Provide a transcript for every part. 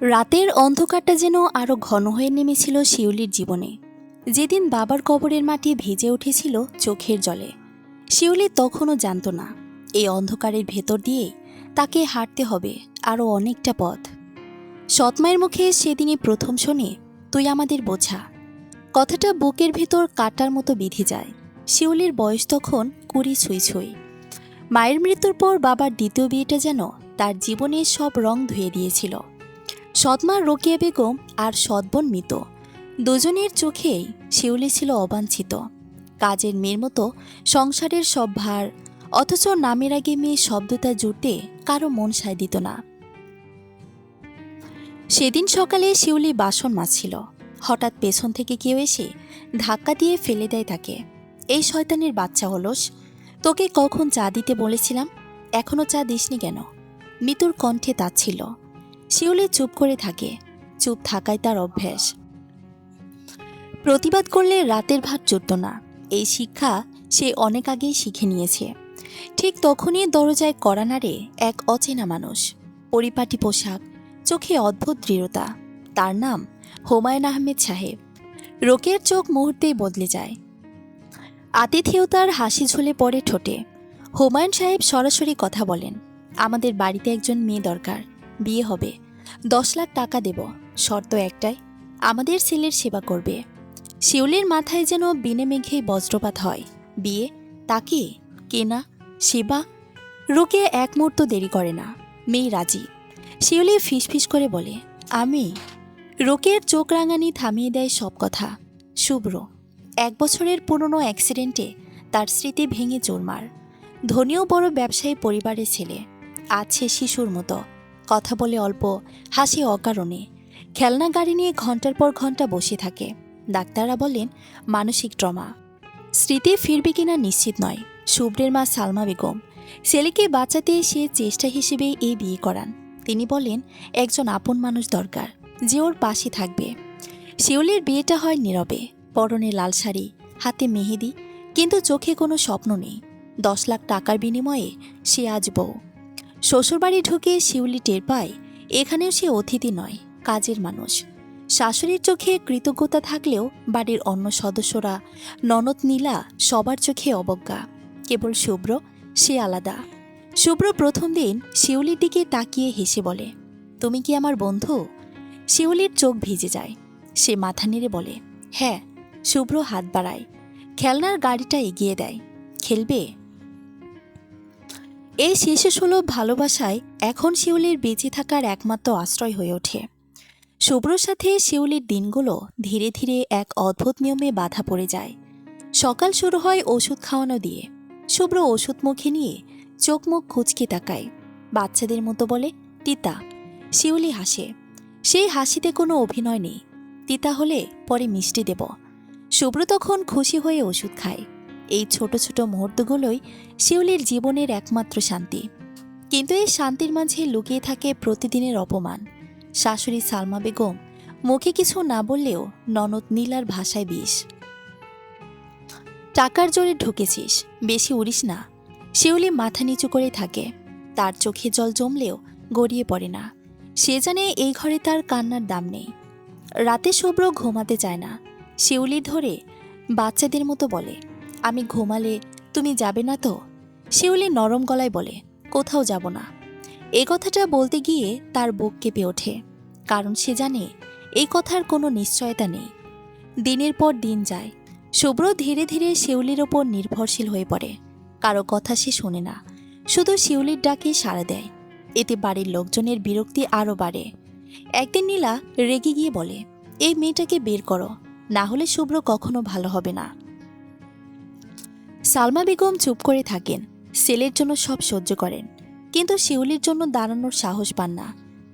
রাতের অন্ধকারটা যেন আরো ঘন হয়ে নেমেছিল শিউলির জীবনে। যেদিন বাবার কবরের মাটি ভিজে উঠেছিল চোখের জলে, শিউলি তখনও জানত না এই অন্ধকারের ভেতর দিয়ে তাকে হাঁটতে হবে আরও অনেকটা পথ। সৎমায়ের মুখে সেদিনই প্রথম শোনে, তুই আমাদের বোঝা। কথাটা বুকের ভেতর কাটার মতো বিঁধে যায়। শিউলির বয়স তখন 20 ছুঁই ছুঁই। মায়ের মৃত্যুর পর বাবার দ্বিতীয় বিয়েটা যেন তার জীবনের সব রং ধুয়ে দিয়েছিল। সৎমা রোকেয়া বেগম আর সৎবোন মিত, দুজনের চোখেই শিউলি ছিল অবাঞ্ছিত, কাজের মেয়ের মতো সংসারের সব ভার। অথচ নামের আগে মেয়ে শব্দটা জুড়তে কারো মন সায় দিত না। সেদিন সকালে শিউলি বাসন মাজছিল। হঠাৎ পেছন থেকে কেউ এসে ধাক্কা দিয়ে ফেলে দেয় তাকে। এই শয়তানের বাচ্চা হলস, তোকে কখন চা দিতে বলেছিলাম, এখনো চা দিসনি কেন? মিতুর কণ্ঠে তাচ্ছিল। শিউলি চুপ করে থাকে। চুপ থাকায় তার অভ্যাস। প্রতিবাদ করলে রাতের ভাত জুটত না, এই শিক্ষা সে অনেক আগেই শিখে নিয়েছে। ঠিক তখনই দরজায় কড়া নাড়ে এক অচেনা মানুষ। পরিপাটি পোশাক, চোখে অদ্ভুত দৃঢ়তা। তার নাম হুমায়ুন আহমেদ সাহেব। রোকেয়ার চোখ মুহূর্তেই বদলে যায়। আতিথেয়তার হাসি ঝুলে পড়ে ঠোঁটে। হুমায়ুন সাহেব সরাসরি কথা বলেন, আমাদের বাড়িতে একজন মেয়ে দরকার, বিয়ে হবে, 10 লাখ টাকা দেব, শর্ত একটাই, আমাদের ছেলের সেবা করবে। শিউলির মাথায় যেন বিনে মেঘেই বজ্রপাত হয়। বিয়ে? তাকে? কেনা? সেবা? রোকেয়া এক মুহূর্ত দেরি করে না, মেয়ে রাজি। শিউলি ফিসফিস করে বলে, আমি? রোকেয়ার চোখ রাঙানি থামিয়ে দেয় সব কথা। শুভ্র 1 বছরের পুরনো অ্যাক্সিডেন্টে তার স্মৃতি ভেঙে চুরমার। ধনীও বড় ব্যবসায়ী পরিবারের ছেলে, আছে শিশুর মতো, কথা বলে অল্প, হাসি অকারণে। খেলনা গাড়ি নিয়ে ঘন্টার পর ঘন্টা বসে থাকে। ডাক্তাররা বলেন মানসিক ট্রমা। স্মৃতি ফিরবে কিনা নিশ্চিত নয়। শুভ্রের মা সালমা বেগম ছেলেকে বাঁচাতে সে চেষ্টা হিসেবে এই বিয়ে করান। তিনি বলেন একজন আপন মানুষ দরকার, যে ওর পাশে থাকবে। শিউলির বিয়েটা হয় নীরবে, পরনে লাল শাড়ি, হাতে মেহেদি, কিন্তু চোখে কোনো স্বপ্ন নেই। 10 লাখ টাকার বিনিময়ে সে আজ বউ। শ্বশুরবাড়ি ঢুকে শিউলি টের পায় এখানেও সে অতিথি নয়, কাজের মানুষ। শাশুড়ির চোখে কৃতজ্ঞতা থাকলেও বাড়ির অন্য সদস্যরা, ননদ নীলা, সবার চোখে অবজ্ঞা। কেবল শুভ্র, সে আলাদা। শুভ্র প্রথম দিন শিউলির দিকে তাকিয়ে হেসে বলে, তুমি কি আমার বন্ধু? শিউলির চোখ ভিজে যায়। সে মাথা নেড়ে বলে, হ্যাঁ। শুভ্র হাত বাড়ায়, খেলনার গাড়িটা এগিয়ে দেয়। খেলবে? এই শিশুসুলভ ভালোবাসায় এখন শিউলির বেঁচে থাকার একমাত্র আশ্রয় হয়ে ওঠে। শুভ্রর সাথে শিউলির দিনগুলো ধীরে ধীরে এক অদ্ভুত নিয়মে বাধা পড়ে যায়। সকাল শুরু হয় ওষুধ খাওয়ানো দিয়ে। শুভ্র ওষুধ মুখে নিয়ে চোখ মুখ কুঁচকে তাকায়, বাচ্চাদের মতো বলে, তিতা। শিউলি হাসে। সেই হাসিতে কোনো অভিনয় নেই। তিতা হলে পরে মিষ্টি দেব। শুভ্র তখন খুশি হয়ে ওষুধ খায়। এই ছোট ছোট মুহূর্তগুলোই শিউলির জীবনের একমাত্র শান্তি। কিন্তু এই শান্তির মাঝে লুকিয়ে থাকে প্রতিদিনের অপমান। শাশুড়ি সালমা বেগম মুখে কিছু না বললেও ননদ নীলার ভাষায় বিষ। টাকার জোরে ঢুকেছিস, বেশি উড়িস না। শিউলি মাথা নিচু করে থাকে। তার চোখে জল জমলেও গড়িয়ে পড়ে না। সে জানে এই ঘরে তার কান্নার দাম নেই। রাতে শুভ্র ঘুমাতে চায় না। শিউলি ধরে বাচ্চাদের মতো বলে, আমি ঘুমালে তুমি যাবে না তো? শিউলি নরম গলায় বলে, কোথাও যাব না। এ কথাটা বলতে গিয়ে তার বুক কেঁপে ওঠে, কারণ সে জানে এই কথার কোনো নিশ্চয়তা নেই। দিনের পর দিন যায়। শুভ্র ধীরে ধীরে শিউলির ওপর নির্ভরশীল হয়ে পড়ে। কারো কথা সে শোনে না, শুধু শিউলির ডাকে সাড়া দেয়। এতে বাড়ির লোকজনের বিরক্তি আরও বাড়ে। একদিন নীলা রেগে গিয়ে বলে, এই মেয়েটাকে বের করো, না হলে শুভ্র কখনো ভালো হবে না। সালমা বেগম চুপ করে থাকেন। ছেলের জন্য সব সহ্য করেন, কিন্তু শিউলির জন্য দাঁড়ানোর সাহস পান না।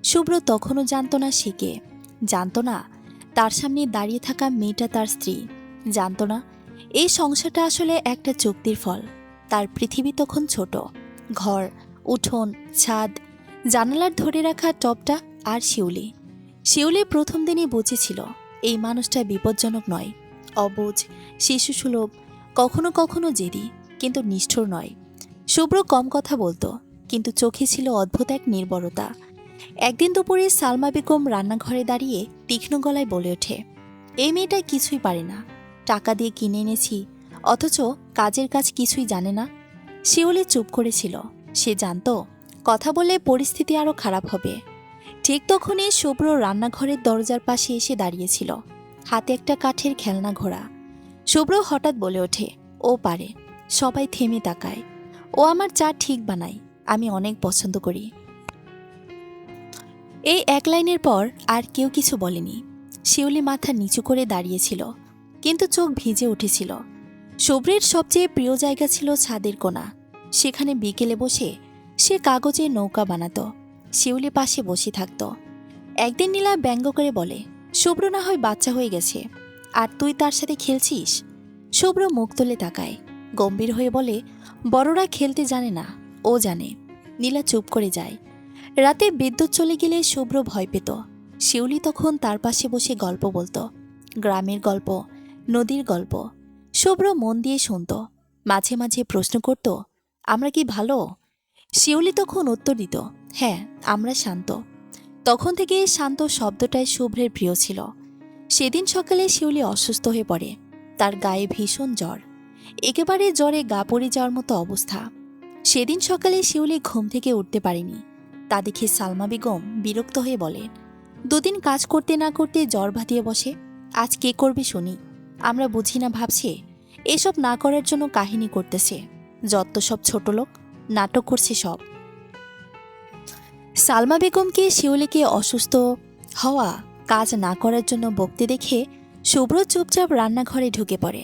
শুভ্র তখনও জানত না সে কে। জানত না তার সামনে দাঁড়িয়ে থাকা মেয়েটা তার স্ত্রী। জানত না এই সংসারটা আসলে একটা চুক্তির ফল। তার পৃথিবী তখন ছোট। ঘর, উঠোন, ছাদ, জানালার ধরে রাখা টবটা আর শিউলি। শিউলি প্রথম দিনই বুঝেছিল এই মানুষটা বিপজ্জনক নয়। অবুঝ, শিশুসুলভ, কখনো কখনো জেদি, কিন্তু নিষ্ঠুর নয়। শুভ্র কম কথা বলতো, কিন্তু চোখে ছিল অদ্ভুত এক নির্ভরতা। একদিন দুপুরে সালমা বেগম রান্নাঘরে দাঁড়িয়ে তীক্ষ্ণ গলায় বলে ওঠে, এই মেয়েটা কিছুই পারে না, টাকা দিয়ে কিনে এনেছি, অথচ কাজের কাজ কিছুই জানে না। শিউলি চুপ করেছিল। সে জানত কথা বললে পরিস্থিতি আরও খারাপ হবে। ঠিক তখনই শুভ্র রান্নাঘরের দরজার পাশে এসে দাঁড়িয়েছিল, হাতে একটা কাঠের খেলনা ঘোড়া। শুভ্র হঠাৎ বলে ওঠে, ও পারে। সবাই থেমে তাকায়। ও আমার চা ঠিক বানায়, আমি অনেক পছন্দ করি। এই এক লাইনের পর আর কেউ কিছু বলেনি। শিউলি মাথা নিচু করে দাঁড়িয়েছিল, কিন্তু চোখ ভিজে উঠেছিল। শুভ্রের সবচেয়ে প্রিয় জায়গা ছিল ছাদের কোণা। সেখানে বিকেলে বসে সে কাগজে নৌকা বানাতো, শিউলি পাশে বসে থাকত। একদিন নীলা ব্যঙ্গ করে বলে, শুভ্র না হয় বাচ্চা হয়ে গেছে, আর তুই তার সাথে খেলছিস। শুভ্র মুখ তুলে তাকায়, গম্ভীর হয়ে বলে, বড়রা খেলতে জানে না, ও জানে। নীলা চুপ করে যায়। রাতে বিদ্যুৎ চলে গেলে শুভ্র ভয় পেত। শিউলি তখন তার পাশে বসে গল্প বলতো, গ্রামের গল্প, নদীর গল্প। শুভ্র মন দিয়ে শুনত, মাঝে মাঝে প্রশ্ন করত, আমরা কি ভালো? শিউলি তখন উত্তর দিত, হ্যাঁ, আমরা শান্ত। তখন থেকে শান্ত শব্দটাই শুভ্রের প্রিয় ছিল। সেদিন সকালে শিউলি অসুস্থ হয়ে পড়ে। তার গায়ে ভীষণ জ্বর, একেবারে জ্বরে গা পড়ে যাওয়ার মতো অবস্থা। সেদিন সকালে শিউলি ঘুম থেকে উঠতে পারেনি। তা দেখে সালমা বেগম বিরক্ত হয়ে বলে, দুদিন কাজ করতে না করতে জ্বর ভাতিয়ে বসে, আজ কে করবে শুনি? আমরা বুঝি না ভাবছে এসব না করার জন্য কাহিনী করতেছে, যত সব ছোট লোক, নাটক করছে সব। সালমা বেগমকে শিউলিকে অসুস্থ হওয়া, কাজ না করার জন্য বকতে দেখে শুভ্র চুপচাপ রান্নাঘরে ঢুকে পড়ে।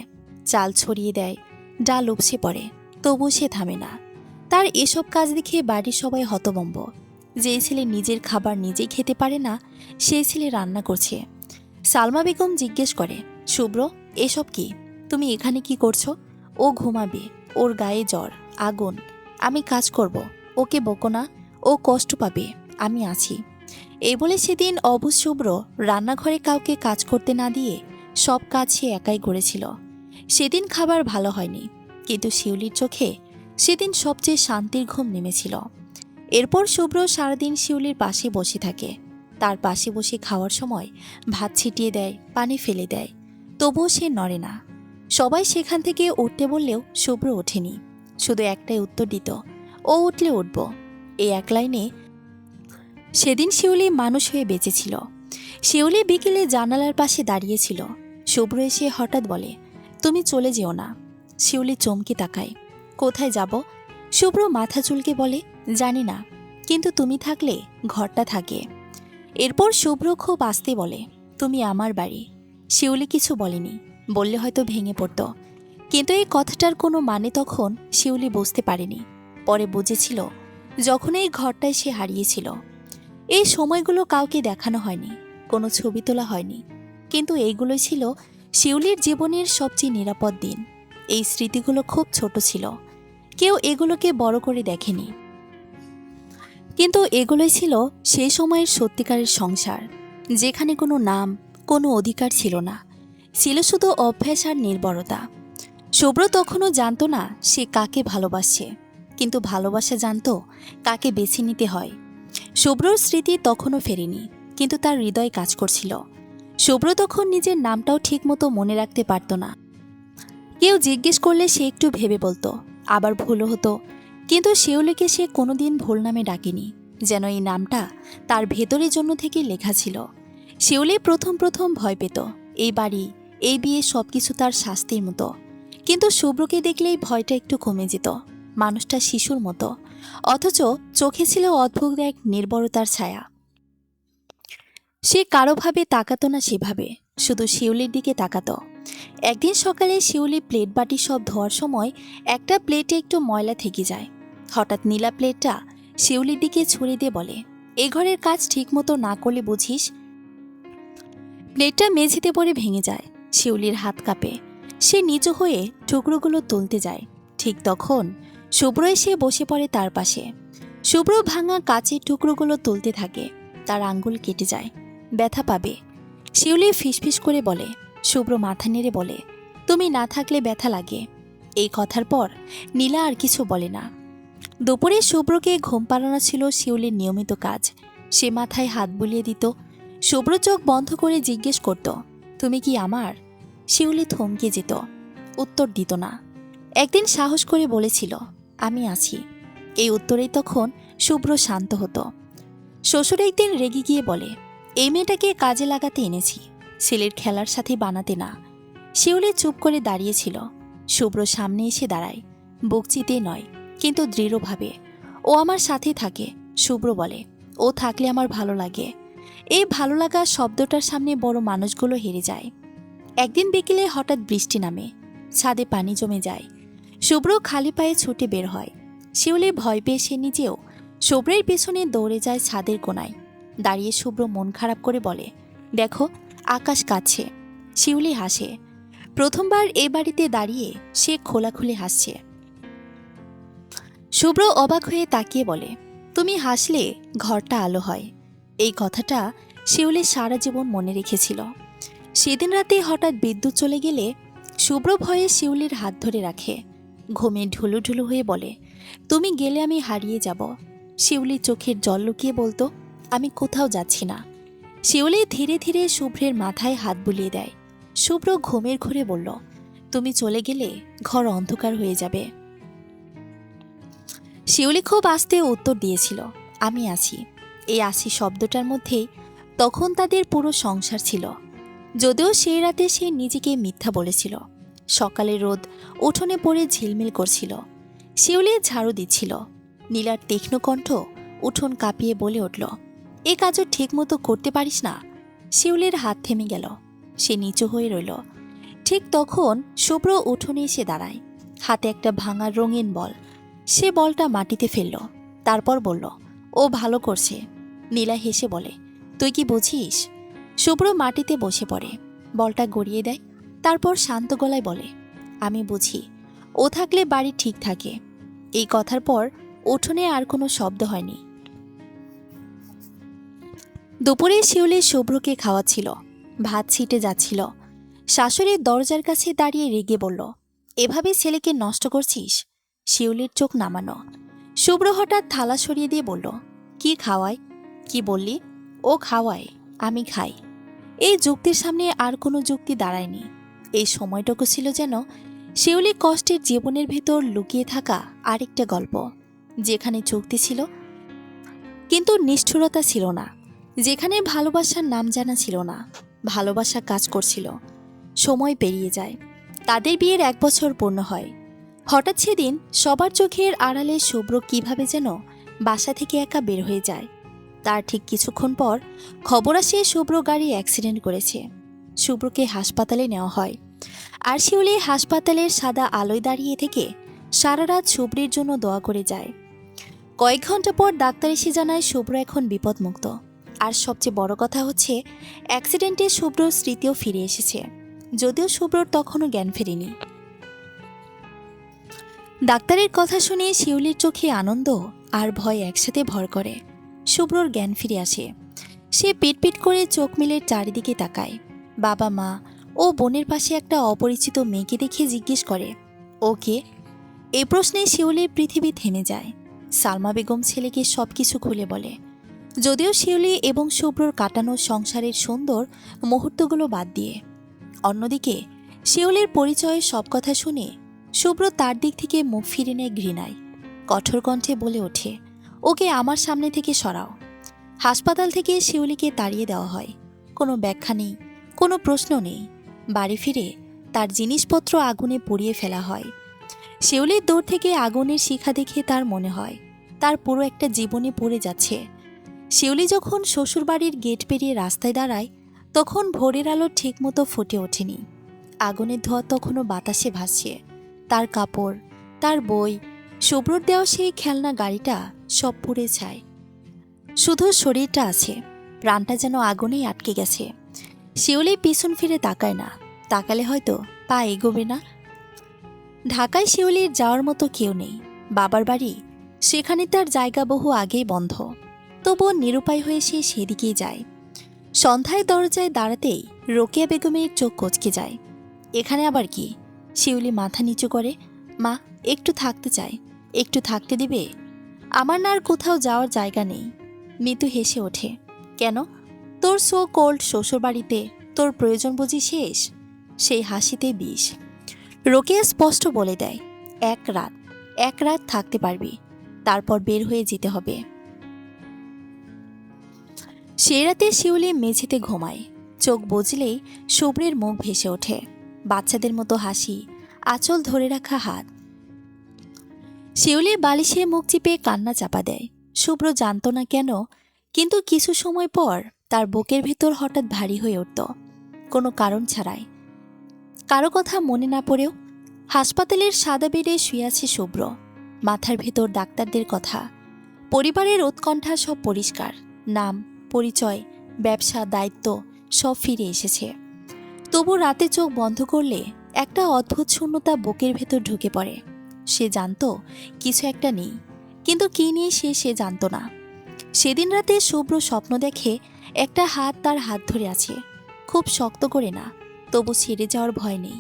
চাল ছড়িয়ে দেয়, ডাল উপসে পড়ে, তবু সে থামে না। তার এসব কাজ দেখে বাড়ির সবাই হতভম্ব। যে ছেলে নিজের খাবার নিজেই খেতে পারে না, সেই ছেলে রান্না করছে। সালমা বেগম জিজ্ঞেস করে, শুভ্র, এসব কি? তুমি এখানে কি করছো? ও ঘুমাবে, ওর গায়ে জ্বর, আগুন, আমি কাজ করব, ওকে বকো না, ও কষ্ট পাবে, আমি আছি। এই বলে সেদিন অবুঝ শুভ্র রান্নাঘরে কাউকে কাজ করতে না দিয়ে সব কাজ সে একাই করেছিল। সেদিন খাবার ভালো হয়নি, কিন্তু শিউলির চোখে সেদিন সবচেয়ে শান্তির ঘুম নেমেছিল। এরপর শুভ্র সারাদিন শিউলির পাশে বসে থাকে। তার পাশে বসে খাওয়ার সময় ভাত ছিটিয়ে দেয়, পানি ফেলে দেয়, তবুও সে নড়ে না। সবাই সেখান থেকে উঠতে বললেও শুভ্র ওঠেনি, শুধু একটাই উত্তর দিত, ও উঠলে উঠব। এই এক লাইনে সেদিন শিউলি মানুষ হয়ে বেঁচেছিল। শিউলি বিকেলে জানালার পাশে দাঁড়িয়েছিল। শুভ্র এসে হঠাৎ বলে, তুমি চলে যেও না। শিউলি চমকে তাকায়, কোথায় যাব? শুভ্র মাথা চুলকে বলে, জানি না, কিন্তু তুমি থাকলে ঘরটা থাকে। এরপর শুভ্র খুব আস্তে বলে, তুমি আমার বাড়ি। শিউলি কিছু বলেনি, বললে হয়তো ভেঙে পড়ত, কিন্তু এই কথাটার কোনো মানে তখন শিউলি বুঝতে পারেনি। পরে বুঝেছিল, যখন এই ঘরটায় সে হারিয়েছিল। এই সময়গুলো কাউকে দেখানো হয়নি, কোনো ছবি তোলা হয়নি, কিন্তু এইগুলোই ছিল শিউলির জীবনের সবচেয়ে নিরাপদ দিন। এই স্মৃতিগুলো খুব ছোট ছিল, কেউ এগুলোকে বড় করে দেখেনি, কিন্তু এগুলোই ছিল সেই সময়ের সত্যিকারের সংসার, যেখানে কোনো নাম, কোনো অধিকার ছিল না, ছিল শুধু অভ্যাস আর নির্ভরতা। শুভ্র তখনও জানত না সে কাকে ভালোবাসছে, কিন্তু ভালোবাসা জানত কাকে বেছে নিতে হয়। শুভ্রর স্মৃতি তখনও ফেরেনি, কিন্তু তার হৃদয় কাজ করছিল। শুভ্র তখন নিজের নামটাও ঠিকমতো মনে রাখতে পারত না। কেউ জিজ্ঞেস করলে সে একটু ভেবে বলতো, আবার ভুলও হতো, কিন্তু শিউলিকে সে কোনোদিন ভুল নামে ডাকেনি, যেন এই নামটা তার ভেতরের জন্য থেকে লেখা ছিল। শিউলি প্রথম প্রথম ভয় পেত, এই বাড়ি, এই বিয়ে সবকিছু তার শাস্তির মতো, কিন্তু শুভ্রকে দেখলেই ভয়টা একটু কমে যেত। মানুষটা শিশুর মতো, অথচ চোখে ছিল অদ্ভুত এক নির্ভরতার ছায়া। সে কারোভাবে তাকাতো না, সেভাবে শুধু শিউলির দিকে তাকাতো। একদিন সকালে শিউলি প্লেট বাটি সব ধোয়ার সময় একটা প্লেটে একটু ময়লা থেকে যায়। হঠাৎ নীলা প্লেটটা শিউলির দিকে ছুঁড়ে দিয়ে বলে, এ ঘরের কাজ ঠিকমতো না করলে বুঝিস। প্লেটটা মেঝেতে পড়ে ভেঙে যায়। শিউলির হাত কাঁপে, সে নিচু হয়ে টুকরোগুলো তুলতে যায়। ঠিক তখন শুভ্র এসে বসে পড়ে তার পাশে। শুভ্র ভাঙা কাচের টুকরোগুলো তুলতে থাকে, তার আঙ্গুল কেটে যায়, ব্যথা পাবে। শিউলি ফিসফিস করে বলে। শুভ্র মাথা নেড়ে বলে, তুমি না থাকলে ব্যথা লাগে। এই কথার পর নীলা আর কিছু বলে না। দুপুরে শুভ্রকে ঘুম পাড়ানো ছিল শিউলির নিয়মিত কাজ। সে মাথায় হাত বুলিয়ে দিত। শুভ্র চোখ বন্ধ করে জিজ্ঞেস করত, তুমি কি আমার? শিউলি থমকে যেত, উত্তর দিত না। একদিন সাহস করে বলেছিল, আমি আছি। এই উত্তরেই তখন শুভ্র শান্ত হতো। শ্বশুর একদিন রেগে গিয়ে বলে, এই মেয়েটাকে কাজে লাগাতে এনেছি, ছেলের খেলার সাথে বানাতে না। শিউলি চুপ করে দাঁড়িয়েছিল। শুভ্র সামনে এসে দাঁড়ায়, বুক চিতে নয়, কিন্তু দৃঢ়ভাবে। ও আমার সাথে থাকে। শুভ্র বলে, ও থাকলে আমার ভালো লাগে। এই ভালো লাগা শব্দটার সামনে বড় মানুষগুলো হেরে যায়। একদিন বিকেলে হঠাৎ বৃষ্টি নামে, ছাদে পানি জমে যায়। শুভ্র খালি পায়ে ছুটে বের হয়। শিউলি ভয় পেয়ে সে নিজেও শুভ্রের পেছনে দৌড়ে যায় ছাদের কোনায়। দাঁড়িয়ে শুভ্র মন খারাপ করে বলে, দেখো আকাশ কাঁদছে। শিউলি হাসে। প্রথমবার এ বাড়িতে দাঁড়িয়ে সে খোলাখুলি হাসছে। শুভ্র অবাক হয়ে তাকিয়ে বলে, তুমি হাসলে ঘরটা আলো হয়। এই কথাটা শিউলি সারা জীবন মনে রেখেছিল। সেদিন রাতে হঠাৎ বিদ্যুৎ চলে গেলে শুভ্র ভয়ে শিউলির হাত ধরে রাখে। ঘুমে ঢুলু ঢুলু হয়ে বলে, তুমি গেলে আমি হারিয়ে যাব। শিউলি চোখের জল লুকিয়ে বলতো, আমি কোথাও যাচ্ছি না। শিউলি ধীরে ধীরে শুভ্রের মাথায় হাত বুলিয়ে দেয়। শুভ্র ঘুমের ঘুরে বলল, তুমি চলে গেলে ঘর অন্ধকার হয়ে যাবে। শিউলি খুব আস্তে উত্তর দিয়েছিল, আমি আছি। এই আছি শব্দটার মধ্যেই তখন তাদের পুরো সংসার ছিল। যদিও সেই রাতে সে নিজেকে মিথ্যা বলেছিল। সকালে রোদ উঠোনে পড়ে ঝিলমিল করছিল। শিউলি ঝাড়ু দিচ্ছিল। নীলার তীক্ষ্ণ কণ্ঠ উঠোন কাঁপিয়ে বলে উঠল, এ কাজও ঠিক মতো করতে পারিস না। শিউলির হাত থেমে গেল। সে নিচু হয়ে রইল। ঠিক তখন শুভ্র উঠোনে এসে দাঁড়ায়, হাতে একটা ভাঙা রঙিন বল। সে বলটা মাটিতে ফেলল, তারপর বলল, ও ভালো করছে। নীলা হেসে বলে, তুই কি বুঝিস? শুভ্র মাটিতে বসে পড়ে, বলটা গড়িয়ে দেয়। তারপর শান্ত গলায় বলে, আমি বুঝি। ও থাকলে বাড়ি ঠিক থাকে। এই কথার পর উঠোনে আর কোনো শব্দ হয়নি। দুপুরে শিউলি শুভ্রকে খাওয়াচ্ছিল। ভাত ছিটে যাচ্ছিল। শাশুড়ির দরজার কাছে দাঁড়িয়ে রেগে বলল, এভাবে ছেলেকে নষ্ট করছিস? শিউলির চোখ নামানো। শুভ্র হঠাৎ থালা সরিয়ে দিয়ে বলল, কি খাওয়াই? কি বললি? ও খাওয়ায়, আমি খাই। এই যুক্তির সামনে আর কোনো যুক্তি দাঁড়ায়নি। এই সময়টুকু ছিল যেন শিউলি কষ্টের জীবনের ভেতর লুকিয়ে থাকা আরেকটা গল্প, যেখানে যুক্তি ছিল কিন্তু নিষ্ঠুরতা ছিল না, যেখানে ভালোবাসার নাম জানা ছিল না, ভালোবাসা কাজ করছিল। সময় পেরিয়ে যায়। তাদের বিয়ের 1 বছর পূর্ণ হয়। হঠাৎ সেদিন সবার চোখের আড়ালে শুভ্র কিভাবে যেন বাসা থেকে একা বের হয়ে যায়। তার ঠিক কিছুক্ষণ পর খবর আসে শুভ্র গাড়ি অ্যাক্সিডেন্ট করেছে। শুভ্রকে হাসপাতালে নেওয়া হয়। আর শিউলি হাসপাতালের সাদা আলোয় দাঁড়িয়ে থেকে সারা রাত শুভ্রের জন্য দোয়া করে যায়। কয়েক ঘন্টা পর ডাক্তার এসে জানায় শুভ্র এখন বিপদমুক্ত। আর সবচেয়ে বড় কথা হচ্ছে, অ্যাক্সিডেন্টে শুভ্রর স্মৃতিও ফিরে এসেছে, যদিও শুভ্রর তখনও জ্ঞান ফেরেনি। ডাক্তারের কথা শুনে শিউলির চোখে আনন্দ আর ভয় একসাথে ভর করে। শুভ্রর জ্ঞান ফিরে আসে। সে পিটপিট করে চোখ মেলে চারিদিকে তাকায়। বাবা মা ও বোনের পাশে একটা অপরিচিত মেয়েকে দেখে জিজ্ঞেস করে, ওকে? এই প্রশ্নে শিউলির পৃথিবী থেমে যায়। সালমা বেগম ছেলেকে সবকিছু খুলে বলে, যদিও শিউলি এবং শুভ্রর কাটানো সংসারের সুন্দর মুহূর্তগুলো বাদ দিয়ে। অন্যদিকে শিউলির পরিচয়ের সব কথা শুনে শুভ্র তার দিক থেকে মুখ ফিরে নেয় ঘৃণায়। কঠোর কণ্ঠে বলে ওঠে, ওকে আমার সামনে থেকে সরাও। হাসপাতাল থেকে শিউলিকে তাড়িয়ে দেওয়া হয়। কোনো ব্যাখ্যা নেই, কোনো প্রশ্ন নেই। বাড়ি ফিরে তার জিনিসপত্র আগুনে পুড়িয়ে ফেলা হয়। শিউলির দূর থেকে আগুনের শিখা দেখে তার মনে হয় তার পুরো একটা জীবনে পড়ে যাচ্ছে। শিউলি যখন শ্বশুরবাড়ির গেট পেরিয়ে রাস্তায় দাঁড়ায়, তখন ভোরের আলো ঠিকমতো ফুটে ওঠেনি। আগুনের ধোঁয়া তখনও বাতাসে ভাসছে। তার কাপড়, তার বই, শুভ্রর দেওয়া সেই খেলনা গাড়িটা সব পুড়ে যায়। শুধু শরীরটা আছে, প্রাণটা যেন আগুনেই আটকে গেছে। শিউলি পিছন ফিরে তাকায় না, তাকালে হয়তো পা এগোবে না। ঢাকায় শিউলির যাওয়ার মতো কেউ নেই। বাবার বাড়ি, সেখানে তার জায়গা বহু আগেই বন্ধ। তবুও নিরুপায় হয়ে সে সেদিকেই যায়। সন্ধ্যায় দরজায় দাঁড়াতেই রোকেয়া বেগমের চোখ কচকে যায়। এখানে আবার কি? শিউলি মাথা নিচু করে, মা একটু থাকতে চাই, একটু থাকতে দিবে? আমার না আর কোথাও যাওয়ার জায়গা নেই। মিতু হেসে ওঠে। কেন? তোর সো কোল্ড শ্বশুরবাড়িতে তোর প্রয়োজন বুঝি শেষ? সেই হাসিতে বিষ। রোকেয়া স্পষ্ট বলে দেয়, এক রাত থাকতে পারবি, তারপর বের হয়ে যেতে হবে। সেই রাতে শিউলি মেঝেতে ঘুমায়। চোখ বুজলেই শুভ্রের মুখ ভেসে ওঠে, বাচ্চাদের মতো হাসি, আঁচল ধরে রাখা হাত। শিউলি বালিশে মুখ চিপে কান্না চাপা দেয়। শুভ্র জানত না কেন, কিন্তু কিছু সময় পর তার বুকের ভেতর হঠাৎ ভারী হয়ে উঠত, কোনো কারণ ছাড়াই। কারো কথা মনে না পড়েও। হাসপাতালের সাদা বেডে শুয়ে আছে শুভ্র, মাথার ভেতর ডাক্তারদের কথা, পরিবারের উৎকণ্ঠা সব পরিষ্কার। নাম, পরিচয়, ব্যবসা, দায়িত্ব সব ফিরে এসেছে। তবু রাতে চোখ বন্ধ করলে একটা অদ্ভুত শূন্যতা বুকের ভেতর ঢুকে পড়ে। সে জানত কিছু একটা নেই, কিন্তু কী নিয়ে সে জানত না। সেদিন রাতে শুভ্র স্বপ্ন দেখে একটা হাত তার হাত ধরে আছে, খুব শক্ত করে না, তবু ছেড়ে যাওয়ার ভয় নেই।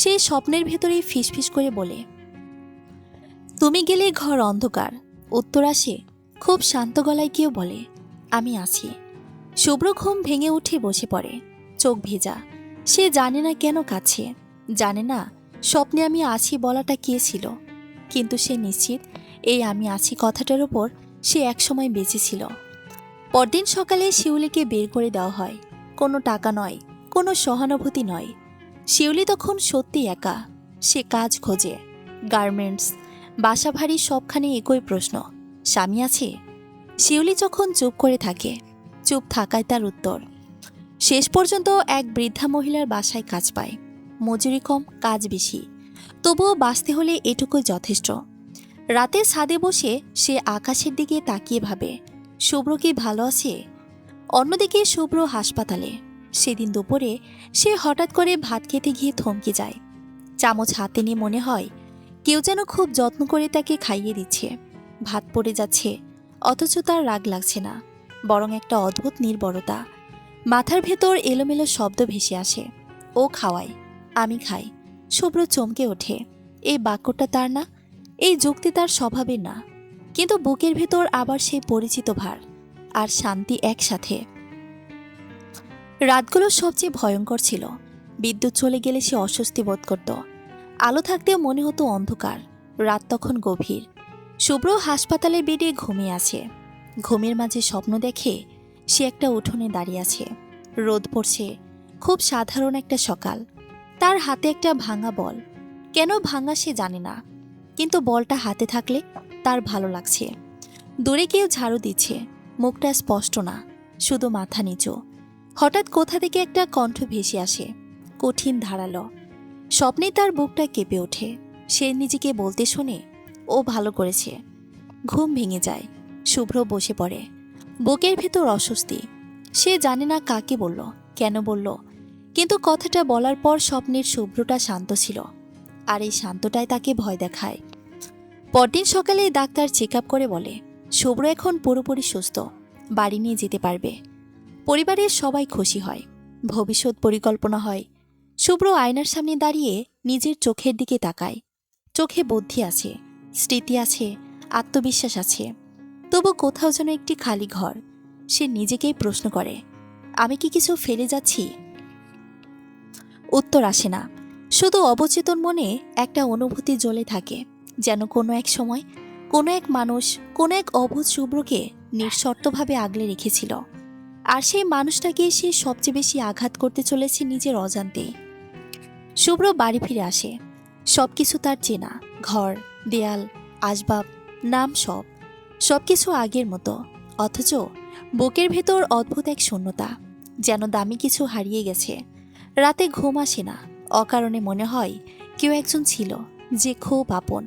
সে স্বপ্নের ভেতরেই ফিসফিস করে বলে, তুমি গেলে ঘর অন্ধকার। উত্তর আসে খুব শান্ত গলায়, কেউ বলে, আমি আছি। শুভ্র ঘুম ভেঙে উঠে বসে পড়ে, চোখ ভেজা। সে জানে না কেন কাছে, জানে না স্বপ্নে আমি আছি বলাটা কে ছিল, কিন্তু সে নিশ্চিত এই আমি আছি কথাটার ওপর সে একসময় বেঁচেছিল। পরদিন সকালে শিউলিকে বের করে দেওয়া হয়। কোনো টাকা নয়, কোনো সহানুভূতি নয়। শিউলি তখন সত্যি একা। সে কাজ খোঁজে, গার্মেন্টস, বাসা ভারী, সবখানে একই প্রশ্ন, স্বামী আছে? শিউলি যখন চুপ করে থাকে, চুপ থাকায় তার উত্তর। শেষ পর্যন্ত এক বৃদ্ধা মহিলার বাসায় কাজ পায়। মজুরি কম, কাজ বেশি, তবুও বাঁচতে হলে এটুকুই যথেষ্ট। রাতে ছাদে বসে সে আকাশের দিকে তাকিয়ে ভাবে, শুভ্র কি ভালো আছে? অন্যদিকে শুভ্র হাসপাতালে। সেদিন দুপুরে সে হঠাৎ করে ভাত খেতে গিয়ে থমকে যায়। চামচ হাতে নিয়ে মনে হয় কেউ যেন খুব যত্ন করে তাকে খাইয়ে দিচ্ছে। ভাত পড়ে যাচ্ছে, অথচ তার রাগ লাগছে না, বরং একটা অদ্ভুত নির্বরতা। মাথার ভেতর এলোমেলো শব্দ ভেসে আসে, ও খাওয়ায়, আমি খাই। শুভ্র চমকে ওঠে। এই বাক্যটা তার না, এই যুক্তি তার স্বভাবের না, কিন্তু বুকের ভেতর আবার সেই পরিচিত ভার আর শান্তি একসাথে। রাতগুলো সবচেয়ে ভয়ঙ্কর ছিল। বিদ্যুৎ চলে গেলে সে অস্বস্তি বোধ করত। আলো থাকতেও মনে হতো অন্ধকার। রাত তখন গভীর। শুভ্র হাসপাতালের বেডে ঘুমিয়ে আছে। ঘুমের মাঝে স্বপ্ন দেখে সে একটা উঠোনে দাঁড়িয়ে আছে। রোদ পড়ছে, খুব সাধারণ একটা সকাল। তার হাতে একটা ভাঙা বল। কেন ভাঙা সে জানে না, কিন্তু বলটা হাতে থাকলে তার ভালো লাগছে। দূরে কেউ ঝাড়ু দিচ্ছে, মুখটা স্পষ্ট না, শুধু মাথা নিচু। হঠাৎ কোথা থেকে একটা কণ্ঠ ভেসে আসে, কঠিন ধারালো। স্বপ্নে তার বুকটা কেঁপে ওঠে। সে নিজেকে বলতে শোনে, ও ভালো করেছে। ঘুম ভেঙে যায়। শুভ্র বসে পড়ে। বুকের ভেতর অস্বস্তি। সে জানে না কাকে বলল, কেন বলল, কিন্তু কথাটা বলার পর স্বপ্নের শুভ্রটা শান্ত ছিল, আর এই শান্তটাই তাকে ভয় দেখায়। পরদিন সকালে ডাক্তার চেক আপ করে বলে, শুভ্র এখন পুরোপুরি সুস্থ, বাড়ি নিয়ে যেতে পারবে। পরিবারের সবাই খুশি হয়, ভবিষ্যৎ পরিকল্পনা হয়। শুভ্র আয়নার সামনে দাঁড়িয়ে নিজের চোখের দিকে তাকায়। চোখে বুদ্ধি আছে, স্মৃতি আছে, আত্মবিশ্বাস আছে, তবু কোথাও যেন একটি খালি ঘর। সে নিজেকেই প্রশ্ন করে, আমি কি কিছু ফেলে যাচ্ছি? উত্তর আসে না, শুধু অবচেতন মনে একটা অনুভূতি জ্বলে থাকে, যেন কোনো এক সময় কোনো এক মানুষ কোনো এক অভূত শুভ্রকে নিঃশর্তভাবে আগলে রেখেছিল। আর সেই মানুষটাকে সে সবচেয়ে বেশি আঘাত করতে চলেছে নিজের অজান্তেই। শুভ্র বাড়ি ফিরে আসে। সবকিছু তার চেনা, ঘর, দেয়াল, আসবাব, নাম, সবকিছু আগের মতো। অথচ বুকের ভেতর অদ্ভুত এক শূন্যতা, যেন দামি কিছু হারিয়ে গেছে। রাতে ঘুম আসে না, অকারণে মনে হয় কেউ একজন ছিল যে খুব আপন।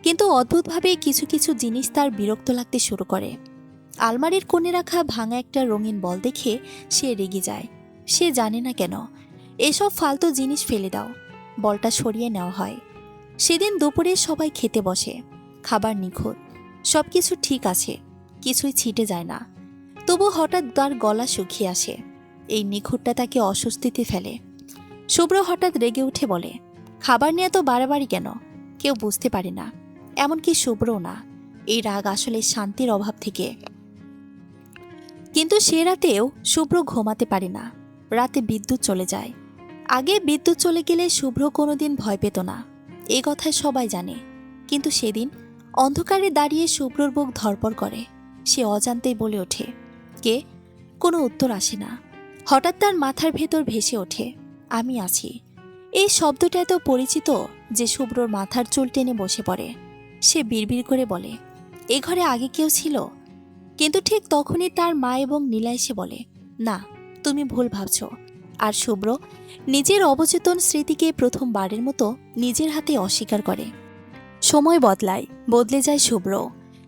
কিন্তু অদ্ভুতভাবে কিছু কিছু জিনিস তার বিরক্ত লাগতে শুরু করে। আলমারির কোণে রাখা ভাঙা একটা রঙিন বল দেখে সে রেগে যায়। সে জানে না কেন। এসব ফালতু জিনিস ফেলে দাও। বলটা সরিয়ে নেওয়া হয়। সেদিন দুপুরে সবাই খেতে বসে। খাবার নিখুঁত, সবকিছু ঠিক আছে, কিছুই ছিটে যায় না। তবু হঠাৎ তার গলা শুকিয়ে আসে। এই নিখুঁতটা তাকে অস্বস্তিতে ফেলে। শুভ্র হঠাৎ রেগে উঠে বলে, খাবার নিয়ে তো বাড়াবাড়ি কেন? কেউ বুঝতে পারে না, এমনকি শুভ্রও না। এই রাগ আসলে শান্তির অভাব থেকে। কিন্তু সে রাতেও শুভ্র ঘুমাতে পারে না। রাতে বিদ্যুৎ চলে যায়। আগে বিদ্যুৎ চলে গেলে শুভ্র কোনোদিন ভয় পেত না, এ কথায় সবাই জানে। কিন্তু সেদিন অন্ধকারে দাঁড়িয়ে শুভ্রর বুক ধড়পড় করে। সে অজান্তেই বলে ওঠে, কে? কোনো উত্তর আসে না। হঠাৎ তার মাথার ভেতর ভেসে ওঠে, আমি আছি। এই শব্দটা এত পরিচিত যে শুভ্রর মাথার চুল টেনে বসে পড়ে। সে বিড়বিড় করে বলে, এ ঘরে আগে কেউ ছিল? কিন্তু ঠিক তখনই তার মা এবং নীলা এসে বলে, না, তুমি ভুল ভাবছ। আর শুভ্র নিজের অবচেতন স্মৃতিকে প্রথমবারের মতো নিজের হাতে অস্বীকার করে। সময় বদলায়, বদলে যায় শুভ্র।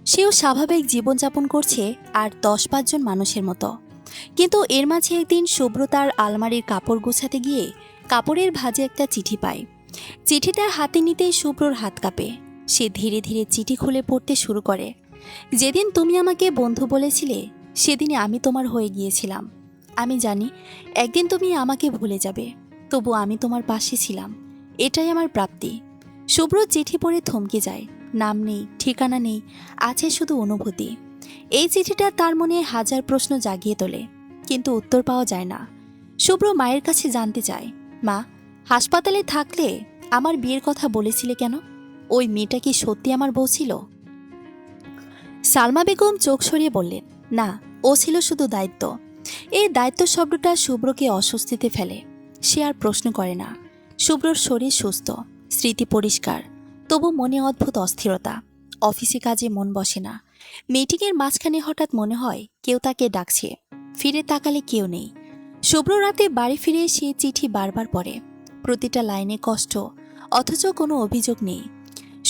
সেও স্বাভাবিক জীবনযাপন করছে আর 10-5 জন মানুষের মতো। কিন্তু এর মাঝে একদিন শুভ্র তার আলমারির কাপড় গোছাতে গিয়ে কাপড়ের ভাঁজে একটা চিঠি পায়। চিঠিটা হাতে নিতেই শুভ্রর হাত কাঁপে। সে ধীরে ধীরে চিঠি খুলে পড়তে শুরু করে। যেদিন তুমি আমাকে বন্ধু বলেছিলে, সেদিনে আমি তোমার হয়ে গিয়েছিলাম। আমি জানি একদিন তুমি আমাকে ভুলে যাবে, তবু আমি তোমার পাশে ছিলাম। এটাই আমার প্রাপ্তি। শুভ্র চিঠি পড়ে থমকে যায়। নাম নেই, ঠিকানা নেই, আছে শুধু অনুভূতি। এই চিঠিটা তার মনে হাজার প্রশ্ন জাগিয়ে তোলে, কিন্তু উত্তর পাওয়া যায় না। শুভ্র মায়ের কাছে জানতে চায়, মা, হাসপাতালে থাকলে আমার বিয়ের কথা বলেছিলে কেন? ওই মেয়েটা কি সত্যি আমার বউ ছিল? সালমা বেগম চোখ সরিয়ে বললেন, না, ও ছিল শুধু দায়িত্ব। এই দায়িত্ব শব্দটা শুভ্রকে অস্বস্তিতে ফেলে। সে আর প্রশ্ন করে না। শুভ্রর শরীর সুস্থ, স্মৃতি পরিষ্কার, তবু মনে অদ্ভুত অস্থিরতা। অফিসে কাজে মন বসে না। মিটিংয়ের মাঝখানে হঠাৎ মনে হয় কেউ তাকে ডাকছে। ফিরে তাকালে কেউ নেই। শুভ্র রাতে বাড়ি ফিরে সে চিঠি বারবার পড়ে। প্রতিটা লাইনে কষ্ট, অথচ কোনো অভিযোগ নেই।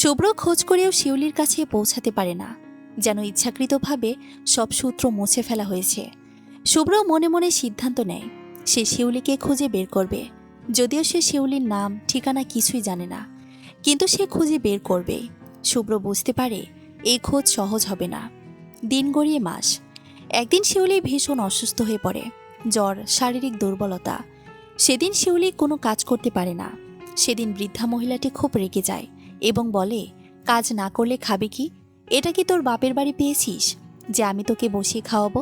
শুভ্র খোঁজ করেও শিউলির কাছে পৌঁছাতে পারে না, যেন ইচ্ছাকৃতভাবে সব সূত্র মুছে ফেলা হয়েছে। শুভ্র মনে মনে সিদ্ধান্ত নেয়, সে শিউলিকে খুঁজে বের করবে। যদিও সে শিউলির নাম ঠিকানা কিছুই জানে না, কিন্তু সে খুঁজে বের করবে। শুভ্র বুঝতে পারে এই খোঁজ সহজ হবে না। দিন গড়িয়ে মাস। একদিন শিউলি ভীষণ অসুস্থ হয়ে পড়ে। জ্বর, শারীরিক দুর্বলতা। সেদিন শিউলি কোনো কাজ করতে পারে না। সেদিন বৃদ্ধা মহিলাটি খুব রেগে যায় এবং বলে, কাজ না করলে খাবে কি? এটা কি তোর বাপের বাড়ি পেয়েছিস যে আমি তোকে বসিয়ে খাওয়াবো?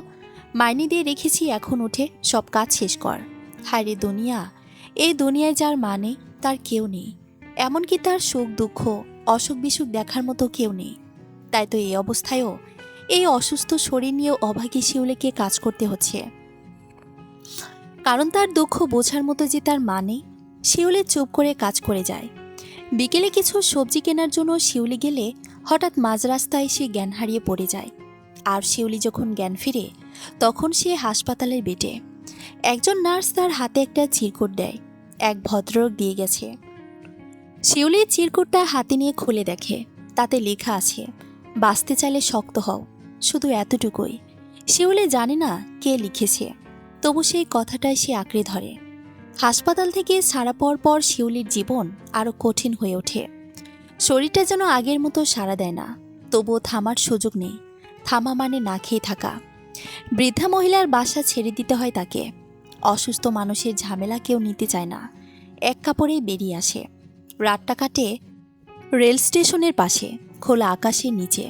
মাইনে দিয়ে রেখেছি, এখন উঠে সব কাজ শেষ কর। হায় রে দুনিয়া! এই দুনিয়ায় যার মা নেই, তার কেউ নেই। এমনকি তার সুখ দুঃখ, অসুখ বিসুখ দেখার মতো কেউ নেই। তাই তো এই অবস্থায়ও এই অসুস্থ শরীর নিয়েও অভাগী শিউলিকে কাজ করতে হচ্ছে। কারণ তার দুঃখ বোঝার মতো যে তার মা নেই। শিউলি চুপ করে কাজ করে যায়। বিকেলে কিছু সবজি কেনার জন্য শিউলি গেলে হঠাৎ মাঝ রাস্তায় সে জ্ঞান হারিয়ে পড়ে যায়। আর শিউলি যখন জ্ঞান ফিরে, তখন সে হাসপাতালের বেডে। একজন নার্স তার হাতে একটা চিরকুট দেয়। এক ভদ্রলোক দিয়ে গেছে। শিউলি চিরকুটটা হাতে নিয়ে খুলে দেখে, তাতে লেখা আছে, বাঁচতে চাইলে শক্ত হও। শুধু এতটুকুই। শিউলি জানে না কে লিখেছে, তবু সেই কথাটাই সে আঁকড়ে ধরে। হাসপাতাল থেকে ছাড়া পাওয়ার পর শিউলির জীবন আরও কঠিন হয়ে ওঠে। শরীরটা যেন আগের মতো সাড়া দেয় না, তবুও থামার সুযোগ নেই। থামা মানে না খেয়ে থাকা। বৃদ্ধা মহিলার বাসা ছেড়ে দিতে হয় তাকে। অসুস্থ মানুষের ঝামেলা কেউ নিতে চায় না। এক কাপড়েই বেরিয়ে আসে। রাতটা কাটে রেল স্টেশনের পাশে, খোলা আকাশের নিচে।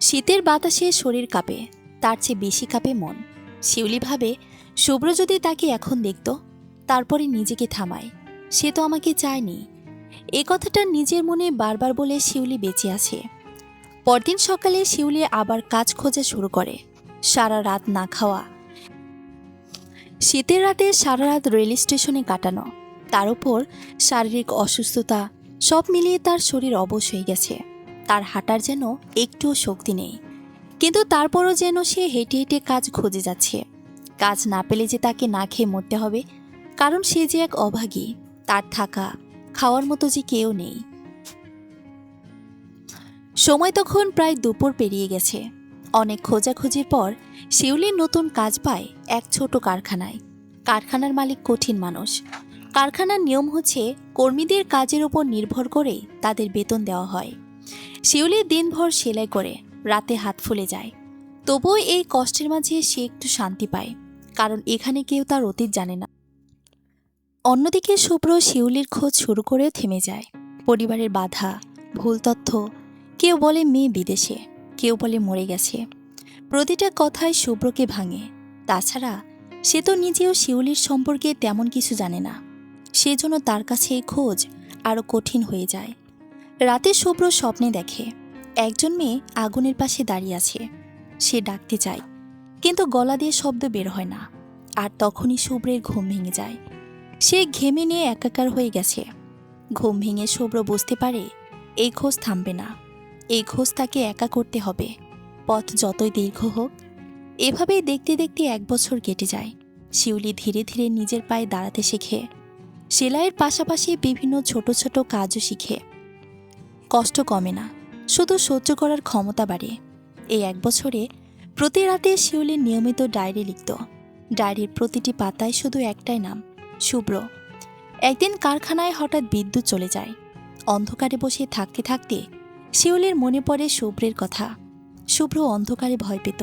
শীতের বাতাসে শরীর কাঁপে, তার চেয়ে বেশি কাঁপে মন। শিউলি ভাবে, শুভ্র যদি তাকে এখন দেখত, তারপরে নিজেকে থামায়, সে তো আমাকে চায়নি। এ কথাটা নিজের মনে বারবার বলে শিউলি বেঁচে আছে। পরদিন সকালে শিউলি আবার কাজ খোঁজা শুরু করে। সারা রাত না খাওয়া। শীতের রাতে সারা রাত রেল স্টেশনে কাটানো, তার উপর শারীরিক অসুস্থতা, সব মিলিয়ে তার শরীর অবশ হয়ে গেছে। তার হাঁটার যেন একটুও শক্তি নেই। কিন্তু তারপরও যেন সে হেঁটে হেঁটে কাজ খুঁজে যাচ্ছে। কাজ না পেলে যে তাকে না খেয়ে মরতে হবে, কারণ সে যে এক অভাগী। তার থাকা খাওয়ার মতো যে কেউ নেই। সময় তখন প্রায় দুপুর পেরিয়ে গেছে। অনেক খোঁজাখুঁজির পর শিউলির নতুন কাজ পায় এক ছোট কারখানায়। কারখানার মালিক কঠিন মানুষ। কারখানার নিয়ম হচ্ছে কর্মীদের কাজের উপর নির্ভর করে তাদের বেতন দেওয়া হয়। শিউলি দিনভর সেলাই করে, রাতে হাত ফুলে যায়। তবুও এই কষ্টের মাঝে সে একটু শান্তি পায়, কারণ এখানে কেউ তার অতীত জানে না। অন্যদিকে শুভ্র শিউলির খোঁজ শুরু করেও থেমে যায়। পরিবারের বাধা, ভুল তথ্য, কেউ বলে মেয়ে বিদেশে, কেউ বলে মরে গেছে। প্রতিটা কথায় শুভ্রকে ভাঙে। তাছাড়া সে তো নিজেও শিউলির সম্পর্কে তেমন কিছু জানে না, সেজন্য তার কাছে এই খোঁজ আরও কঠিন হয়ে যায়। রাতে শুভ্র স্বপ্নে দেখে একজন মেয়ে আগুনের পাশে দাঁড়িয়ে আছে। সে ডাকতে চায়, কিন্তু গলা দিয়ে শব্দ বের হয় না। আর তখনই শুভ্রের ঘুম ভেঙে যায়। সে ঘেমে নিয়ে একাকার হয়ে গেছে। ঘুম ভেঙে শুভ্র বুঝতে পারে এই খোঁজ থামবে না, এই খোঁজ তাকে একা করতে হবে, পথ যতই দীর্ঘ হোক। এভাবেই দেখতে দেখতে 1 বছর কেটে যায়। শিউলি ধীরে ধীরে নিজের পায়ে দাঁড়াতে শেখে। সেলাইয়ের পাশাপাশি বিভিন্ন ছোট ছোট কাজও শিখে। কষ্ট কমে না, শুধু সহ্য করার ক্ষমতা বাড়ে। এই 1 বছরে প্রতি রাতে শিউলি নিয়মিত ডায়েরি লিখত। ডায়েরির প্রতিটি পাতায় শুধু একটাই নাম, শুভ্র। একদিন কারখানায় হঠাৎ বিদ্যুৎ চলে যায়। অন্ধকারে বসে থাকতে থাকতে শিউলির মনে পড়ে শুভ্রের কথা। শুভ্র অন্ধকারে ভয় পেত।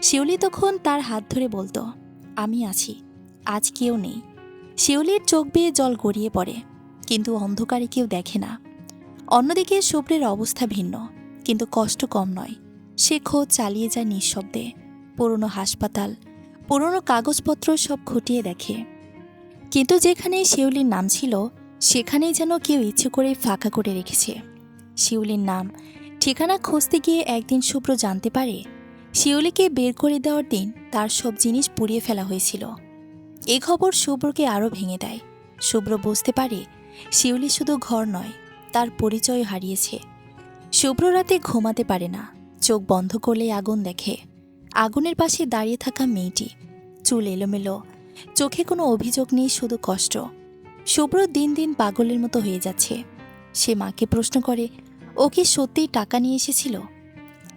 শিউলি তখন তার হাত ধরে বলতো, আমি আছি, আজ কেউ নেই। শিউলির চোখ বেয়ে জল গড়িয়ে পড়ে, কিন্তু অন্ধকারে কেউ দেখে না। অন্যদিকে শুভ্রের অবস্থা ভিন্ন, কিন্তু কষ্ট কম নয়। সে খোঁজ চালিয়ে যায় নিঃশব্দে। পুরনো হাসপাতাল, পুরনো কাগজপত্র সব খুঁটিয়ে দেখে। কিন্তু যেখানেই শিউলির নাম ছিল, সেখানেই যেন কেউ ইচ্ছে করে ফাঁকা করে রেখেছে। শিউলির নাম, ঠিকানা খুঁজতে গিয়ে একদিন শুভ্র জানতে পারে শিউলিকে বের করে দেওয়ার দিন তার সব জিনিস পুড়িয়ে ফেলা হয়েছিল। এই খবর শুভ্রকে আরও ভেঙে দেয়। শুভ্র বুঝতে পারে শিউলি শুধু ঘর নয়, তার পরিচয় হারিয়েছে। শুভ্র রাতে ঘুমাতে পারে না। চোখ বন্ধ করলেই আগুন দেখে। আগুনের পাশে দাঁড়িয়ে থাকা মেয়েটি, চুল এলোমেলো, চোখে কোনো অভিযোগ নেই, শুধু কষ্ট। শুভ্র দিন দিন পাগলের মতো হয়ে যাচ্ছে। সে মাকে প্রশ্ন করে, ও কি সত্যিই টাকা নিয়ে এসেছিল?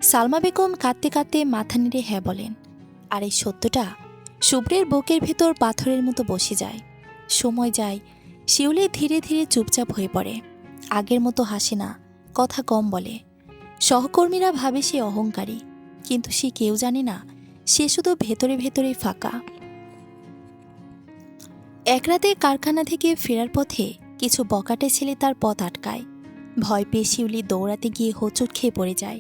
সালমা বেগম কাঁদতে কাঁদতে মাথা নেড়ে হ্যাঁ বলেন। আর এই সত্যটা শুভ্রের বুকের ভেতর পাথরের মতো বসে যায়। সময় যায়, শিউলি ধীরে ধীরে চুপচাপ হয়ে পড়ে। আগের মতো হাসে না, কথা কম বলে। সহকর্মীরা ভাবে সে অহংকারী, কিন্তু সে কেউ জানে না সে শুধু ভেতরে ভেতরেই ফাঁকা। এক রাতে কারখানা থেকে ফেরার পথে কিছু বকাটে ছেলে তার পথ আটকায়। ভয় পেয়ে শিউলি দৌড়াতে গিয়ে হোঁচট খেয়ে পড়ে যায়।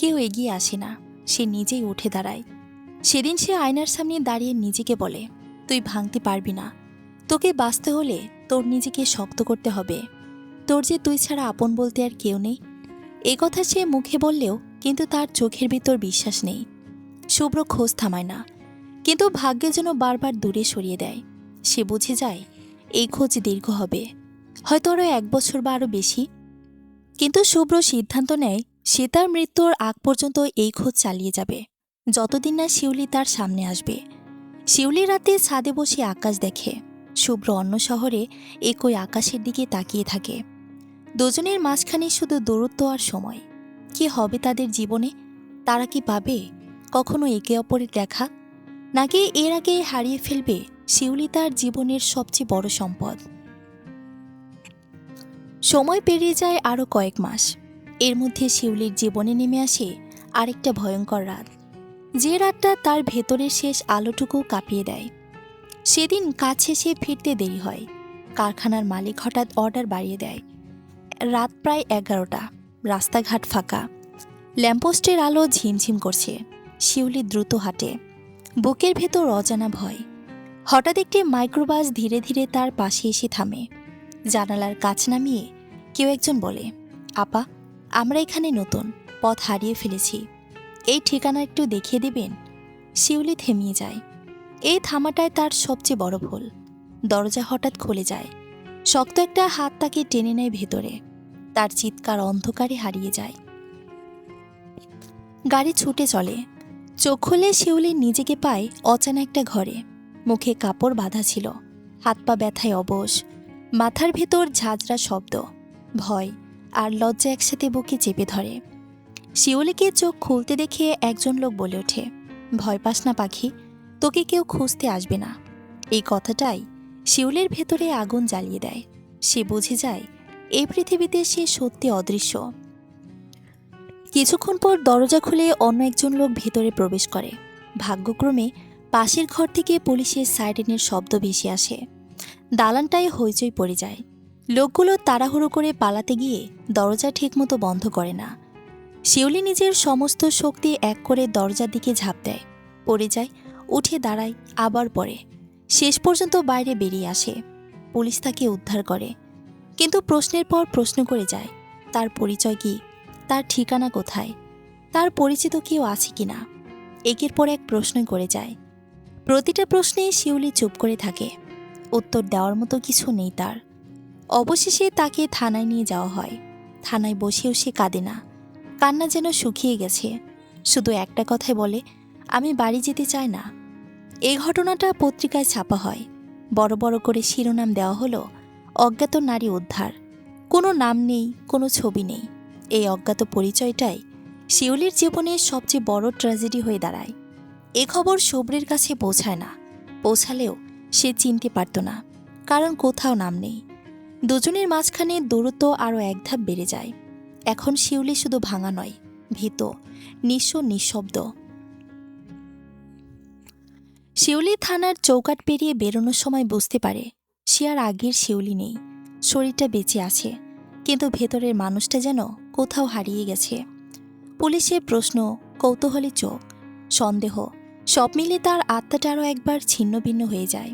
কেউ এগিয়ে আসে না, সে নিজেই উঠে দাঁড়ায়। সেদিন সে আয়নার সামনে দাঁড়িয়ে নিজেকে বলে, তুই ভাঙতে পারবি না। তোকে বাঁচতে হলে তোর নিজেকে শক্ত করতে হবে। তোর যে তুই ছাড়া আপন বলতে আর কেউ নেই। এই কথা সে মুখে বললেও কিন্তু তার চোখের ভিতর বিশ্বাস নেই। শুভ্র খোঁজ থামায় না, কিন্তু ভাগ্যের জন্য বারবার দূরে সরিয়ে দেয়। সে বুঝে যায় এই খোঁজ দীর্ঘ হবে, হয়তো আরও 1 বছর বা আরও বেশি। কিন্তু শুভ্র সিদ্ধান্ত নেয় সে তার মৃত্যুর আগ পর্যন্ত এই খোঁজ চালিয়ে যাবে, যতদিন না শিউলি তার সামনে আসবে। শিউলি রাতে ছাদে বসে আকাশ দেখে। শুভ্র অন্য শহরে একই আকাশের দিকে তাকিয়ে থাকে। দুজনের মাঝখানে শুধু দূরত্ব আর সময়। কি হবে তাদের জীবনে? তারা কি পাবে কখনো একে অপরের দেখা, নাকি এর আগে হারিয়ে ফেলবে শিউলি তার জীবনের সবচেয়ে বড় সম্পদ? সময় পেরিয়ে যায় আরও কয়েক মাস। এর মধ্যে শিউলির জীবনে নেমে আসে আরেকটা ভয়ঙ্কর রাত, যে রাতটা তার ভেতরের শেষ আলোটুকু কাঁপিয়ে দেয়। সেদিন কাজ শেষে ফিরতে দেরি হয়। কারখানার মালিক হঠাৎ অর্ডার বাড়িয়ে দেয়। রাত প্রায় 11টা, রাস্তাঘাট ফাঁকা, ল্যাম্পপোস্টের আলো ঝিমঝিম করছে। শিউলি দ্রুত হাঁটে, বুকের ভেতর অজানা ভয়। হঠাৎ একটি মাইক্রোবাস ধীরে ধীরে তার পাশে এসে থামে। জানালার কাছ নামিয়ে কেউ একজন বলে, আপা, আমরা এখানে নতুন, পথ হারিয়ে ফেলেছি, এই ঠিকানা একটু দেখিয়ে দেবেন? শিউলি থেমিয়ে যায়। এই থামাটায় তার সবচেয়ে বড় ভুল। দরজা হঠাৎ খুলে যায়। শক্ত একটা হাত তাকে টেনে নেয় ভেতরে। তার চিৎকার অন্ধকারে হারিয়ে যায়। গাড়ি ছুটে চলে। চোখ খুলে শিউলি নিজেকে পায় অচেনা একটা ঘরে। মুখে কাপড় বাঁধা ছিল, হাত পা ব্যথায় অবশ, মাথার ভেতর ঝাঁঝরা শব্দ। ভয় আর লজ্জা একসাথে বুকে চেপে ধরে। শিউলিকে চোখ খুলতে দেখে একজন লোক বলে ওঠে, ভয় পাস না পাখি, তোকে কেউ খুঁজতে আসবে না। এই কথাটাই শিউলির ভেতরে আগুন জ্বালিয়ে দেয়। সে বুঝে যায় এই পৃথিবীতে সে সত্যি অদৃশ্য। কিছুক্ষণ পর দরজা খুলে অন্য একজন লোক ভেতরে প্রবেশ করে। ভাগ্যক্রমে পাশের ঘর থেকে পুলিশের সাইরেনের শব্দ ভেসে আসে। দালানটায় হইচই পড়ে যায়। লোকগুলো তাড়াহুড়ো করে পালাতে গিয়ে দরজা ঠিকমতো বন্ধ করে না। শিউলি নিজের সমস্ত শক্তি এক করে দরজার দিকে ঝাঁপ দেয়, পড়ে যায় উঠে দাঁড়ায়, আবার পড়ে। শেষ পর্যন্ত বাইরে বেরিয়ে আসে। পুলিশ তাকে উদ্ধার করে, কিন্তু প্রশ্নের পর প্রশ্ন করে যায়। তার পরিচয় কি, তার ঠিকানা কোথায়, তার পরিচিত কেউ আছে কিনা। একের পর এক প্রশ্নই করে যায়। প্রতিটা প্রশ্নে শিউলি চুপ করে থাকে। উত্তর দেওয়ার মতো কিছু নেই তার। অবশেষে তাকে থানায় নিয়ে যাওয়া হয়। থানায় বসেও সে কাঁদে না, কান্না যেন শুকিয়ে গেছে। শুধু একটা কথাই বলে, আমি বাড়ি যেতে চাই না। এই ঘটনাটা পত্রিকায় ছাপা হয়। বড় বড় করে শিরোনাম দেওয়া হলো, অজ্ঞাত নারী উদ্ধার। কোনো নাম নেই, কোনো ছবি নেই। এই অজ্ঞাত পরিচয়টাই শিউলির জীবনের সবচেয়ে বড় ট্র্যাজেডি হয়ে দাঁড়ায়। এ খবর শুভ্রের কাছে পৌঁছায় না। পৌঁছালেও সে চিনতে পারত না, কারণ কোথাও নাম নেই। দুজনের মাঝখানে দূরত্ব আরও এক ধাপ বেড়ে যায়। এখন শিউলি শুধু ভাঙা নয়, ভীত, নিঃস্ব, নিঃশব্দ। শিউলি থানার চৌকাঠ পেরিয়ে বেরোনোর সময় বুঝতে পারে সে আর আগের শিউলি নেই। শরীরটা বেঁচে আছে, কিন্তু ভেতরের মানুষটা যেন কোথাও হারিয়ে গেছে। পুলিশের প্রশ্ন, কৌতূহলী চোখ, সন্দেহ, সব মিলে তার আত্মাটা আরও একবার ছিন্নভিন্ন হয়ে যায়।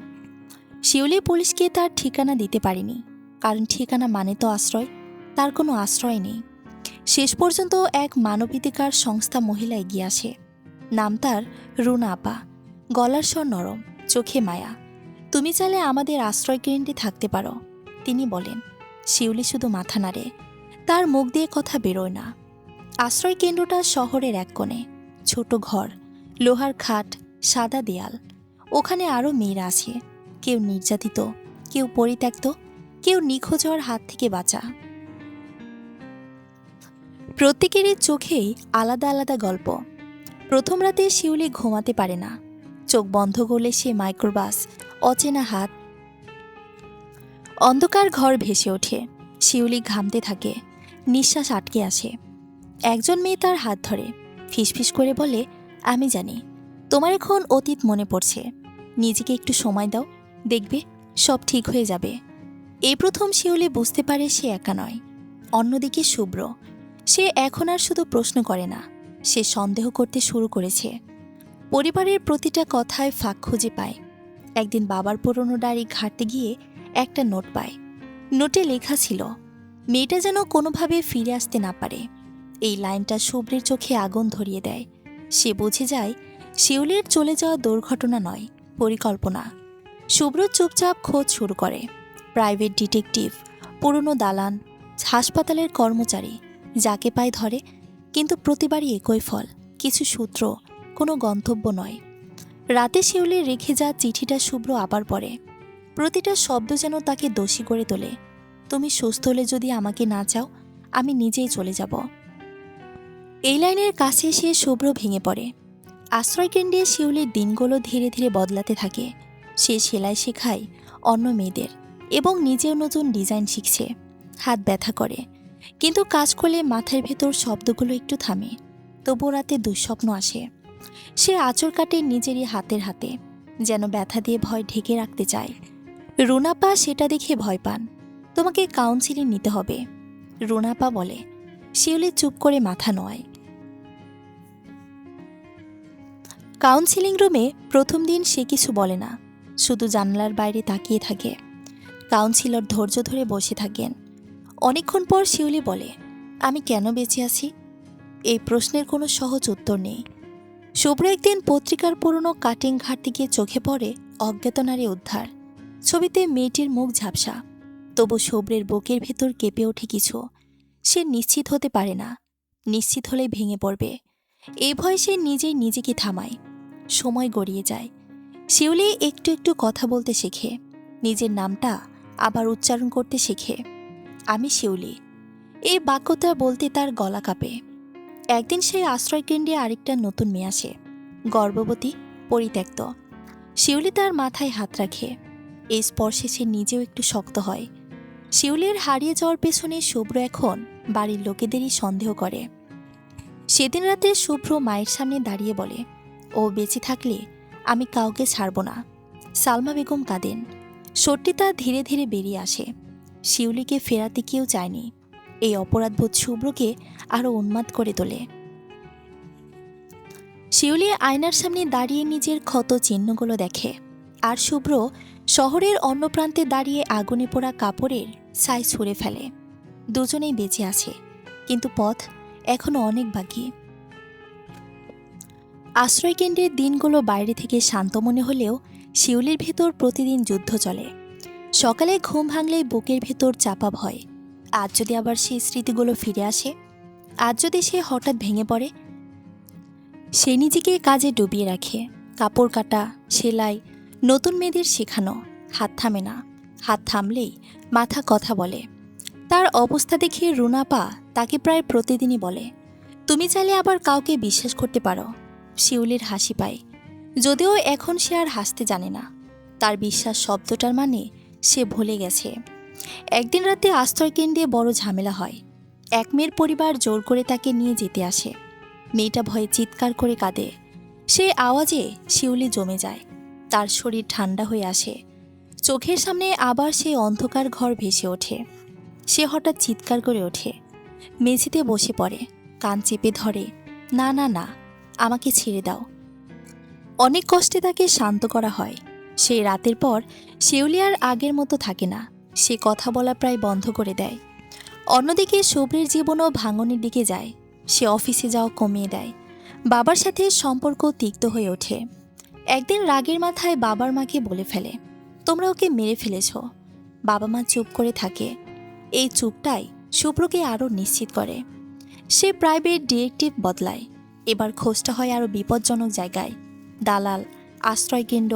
শিউলি পুলিশকে তার ঠিকানা দিতে পারেনি, কারণ ঠিকানা মানে তো আশ্রয়। তার কোনো আশ্রয় নেই। শেষ পর্যন্ত এক মানবাধিকার সংস্থা মহিলা এগিয়ে আসে। নাম তার রুনা আপা। গলার স্বর নরম, চোখে মায়া। তুমি চাইলে আমাদের আশ্রয় কেন্দ্রে থাকতে পারো, তিনি বলেন। শিউলি শুধু মাথা নাড়ে। তার মুখ দিয়ে কথা বেরোয় না। আশ্রয় কেন্দ্রটা শহরের এক কোণে। ছোট ঘর, লোহার খাট, সাদা দেয়াল। ওখানে আরও মেয়েরা আছে। কেউ নির্যাতিত, কেউ পরিত্যক্ত, কেউ নিখোঁজ হওয়ার হাত থেকে বাঁচা। প্রত্যেকেরই চোখেই আলাদা আলাদা গল্প। প্রথম রাতে শিউলি ঘুমাতে পারে না। চোখ বন্ধ করলে সে মাইক্রোবাস, অচেনা হাত, অন্ধকার ঘর ভেসে ওঠে। শিউলি ঘামতে থাকে, নিঃশ্বাস আটকে আসে। একজন মেয়ে তার হাত ধরে, ফিসফিস করে বলে, আমি জানি তোমার এখন অতীত মনে পড়ছে। নিজেকে একটু সময় দাও, দেখবে সব ঠিক হয়ে যাবে। এই প্রথম শিউলি বুঝতে পারে সে একা নয়। অন্যদিকে শুভ্র, সে এখন আর শুধু প্রশ্ন করে না, সে সন্দেহ করতে শুরু করেছে। পরিবারের প্রতিটা কথায় ফাঁক খুঁজে পায়। একদিন বাবার পুরনো ডায়েরি ঘাঁটতে গিয়ে একটা নোট পায়। নোটে লেখা ছিল, মেয়েটা যেন কোনোভাবে ফিরে আসতে না পারে। এই লাইনটা শুভ্রের চোখে আগুন ধরিয়ে দেয়। সে বুঝে যায় শিউলির চলে যাওয়া দুর্ঘটনা নয়, পরিকল্পনা। শুভ্র চুপচাপ খোঁজ শুরু করে। প্রাইভেট ডিটেকটিভ, পুরনো দালান, হাসপাতালের কর্মচারী, যাকে পায় ধরে। কিন্তু প্রতিবারই একই ফল, কিছু সূত্র, কোনো গন্তব্য নয়। রাতে শিউলির রেখে যাওয়া চিঠিটা শুভ্র আবার পড়ে। প্রতিটা শব্দ যেন তাকে দোষী করে তোলে। তুমি সুস্থ হলে যদি আমাকে না চাও, আমি নিজেই চলে যাব। এই লাইনের কাছে এসে শুভ্র ভেঙে পড়ে। আশ্রয়কেন্দ্রে শিউলির দিনগুলো ধীরে ধীরে বদলাতে থাকে। সে সেলাই শেখায় অন্য মেয়েদের এবং নিজেও নতুন ডিজাইন শিখছে। হাত ব্যথা করে, কিন্তু কাজ করলে মাথার ভেতর শব্দগুলো একটু থামে। তবু রাতে দুঃস্বপ্ন আসে। সে আঁচড় কাটে নিজেরই হাতের হাতে, যেন ব্যথা দিয়ে ভয় ঢেকে রাখতে চায়। রুনাপা সেটা দেখে ভয় পান। তোমাকে কাউন্সিলিং নিতে হবে, রুনাপা বলে। শিউলি চুপ করে মাথা নোয়ায়। কাউন্সিলিং রুমে প্রথম দিন সে কিছু বলে না, শুধু জানলার বাইরে তাকিয়ে থাকে। কাউন্সিলর ধৈর্য ধরে বসে থাকেন। অনেকক্ষণ পর শিউলি বলে, আমি কেন বেঁচে আছি? এই প্রশ্নের কোনো সহজ উত্তর নেই। শুভ্র একদিন পত্রিকার পুরনো কাটিং ঘাটতে গিয়ে চোখে পড়ে অজ্ঞাত নারী উদ্ধার। ছবিতে মেয়েটির মুখ ঝাপসা, তবু শুভ্রের বুকের ভেতর কেঁপে ওঠে কিছু। সে নিশ্চিত হতে পারে না, নিশ্চিত হলেই ভেঙে পড়বে। এই ভয় সে নিজেই নিজেকে থামায়। সময় গড়িয়ে যায়। শিউলি একটু একটু কথা বলতে শেখে, নিজের নামটা আবার উচ্চারণ করতে শেখে। আমি শিউলি, এই বাক্যটা বলতে তার গলা কাঁপে। একদিন সেই আশ্রয়কেন্দ্রে আরেকটা নতুন মেয়ে আসে, গর্ভবতী, পরিত্যক্ত। শিউলি তার মাথায় হাত রাখে। এই স্পর্শে সে নিজেও একটু শক্ত হয়। শিউলির হারিয়ে যাওয়ার পেছনে শুভ্র এখন বাড়ির লোকেদেরই সন্দেহ করে। সেদিন রাতে শুভ্র মায়ের সামনে দাঁড়িয়ে বলে, ও বেঁচে থাকলে আমি কাউকে ছাড়ব না। সালমা বেগম কাঁদেন। সত্যিটা ধীরে ধীরে বেরিয়ে আসে। শিউলিকে ফেরাতে কেউ চায়নি। এই অপরাধবোধ শুভ্রকে আরও উন্মাদ করে তোলে। শিউলি আয়নার সামনে দাঁড়িয়ে নিজের ক্ষত চিহ্নগুলো দেখে, আর শুভ্র শহরের অন্য প্রান্তে দাঁড়িয়ে আগুনে পোড়া কাপড়ের ছাই ছুঁড়ে ফেলে। দুজনেই বেঁচে আছে, কিন্তু পথ এখনো অনেক বাকি। আশ্রয়কেন্দ্রের দিনগুলো বাইরে থেকে শান্ত মনে হলেও শিউলির ভেতর প্রতিদিন যুদ্ধ চলে। সকালে ঘুম ভাঙলেই বুকের ভেতর চাপা ভয়। আজ যদি আবার সেই স্মৃতিগুলো ফিরে আসে, আজ যদি সে হঠাৎ ভেঙে পড়ে। সে নিজেকে কাজে ডুবিয়ে রাখে, কাপড় কাটা, সেলাই, নতুন মেয়েদের শেখানো। হাত থামে না, হাত থামলেই মাথা কথা বলে। তার অবস্থা দেখে রুনাপা তাকে প্রায় প্রতিদিনই বলে, তুমি চাইলে আবার কাউকে বিশ্বাস করতে পারো। শিউলির হাসি পায়, যদিও এখন সে আর হাসতে জানে না। তার বিশ্বাস শব্দটার মানে সে ভুলে গেছে। একদিন রাতে আশ্রয়কেন্দ্রে বড় ঝামেলা হয়। এক মেয়ের পরিবার জোর করে তাকে নিয়ে যেতে আসে। মেয়েটা ভয়ে চিৎকার করে কাঁদে। সেই আওয়াজে শিউলি জমে যায়, তার শরীর ঠান্ডা হয়ে আসে। চোখের সামনে আবার সেই অন্ধকার ঘর ভেসে ওঠে। সে হঠাৎ চিৎকার করে ওঠে, মেঝেতে বসে পড়ে, কান চেপে ধরে, না না না, আমাকে ছেড়ে দাও। অনেক কষ্টে তাকে শান্ত করা হয়। সেই রাতের পর শিউলি আর আগের মতো থাকে না। সে কথা বলা প্রায় বন্ধ করে দেয়। অন্যদিকে শুভ্রের জীবনও ভাঙনের দিকে যায়। সে অফিসে যাওয়া কমিয়ে দেয়। বাবার সাথে সম্পর্ক তিক্ত হয়ে ওঠে। একদিন রাগের মাথায় বাবার মাকে বলে ফেলে, তোমরা ওকে মেরে ফেলেছ। বাবা মা চুপ করে থাকে। এই চুপটাই শুভ্রকে আরও নিশ্চিত করে। সে প্রাইভেট ডিটেকটিভ বদলায়। এবার খোঁজটা হয় আরও বিপজ্জনক জায়গায়, দালাল, আশ্রয়কেন্দ্র,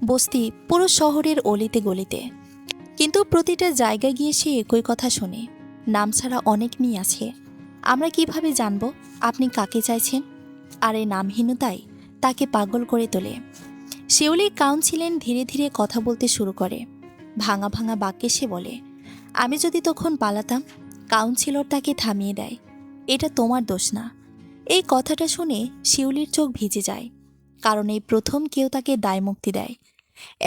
বস্তি, পুরো শহরের অলিতে গলিতে। কিন্তু প্রতিটা জায়গায় গিয়ে সে একই কথা শোনে, নাম ছাড়া অনেক মেয়ে আছে। আমরা কিভাবে জানব আপনি কাকে চাইছেন? আর এই নামহীনতাই তাকে পাগল করে তোলে। শিউলি কাউন্সিলেন ধীরে ধীরে কথা বলতে শুরু করে। ভাঙা ভাঙা বাক্যে সে বলে, আমি যদি তখন পালাতাম। কাউন্সিলর তাকে থামিয়ে দেয়, এটা তোমার দোষ না। এই কথাটা শুনে শিউলির চোখ ভিজে যায়, কারণ এই প্রথম কেউ তাকে দায়মুক্তি দেয়।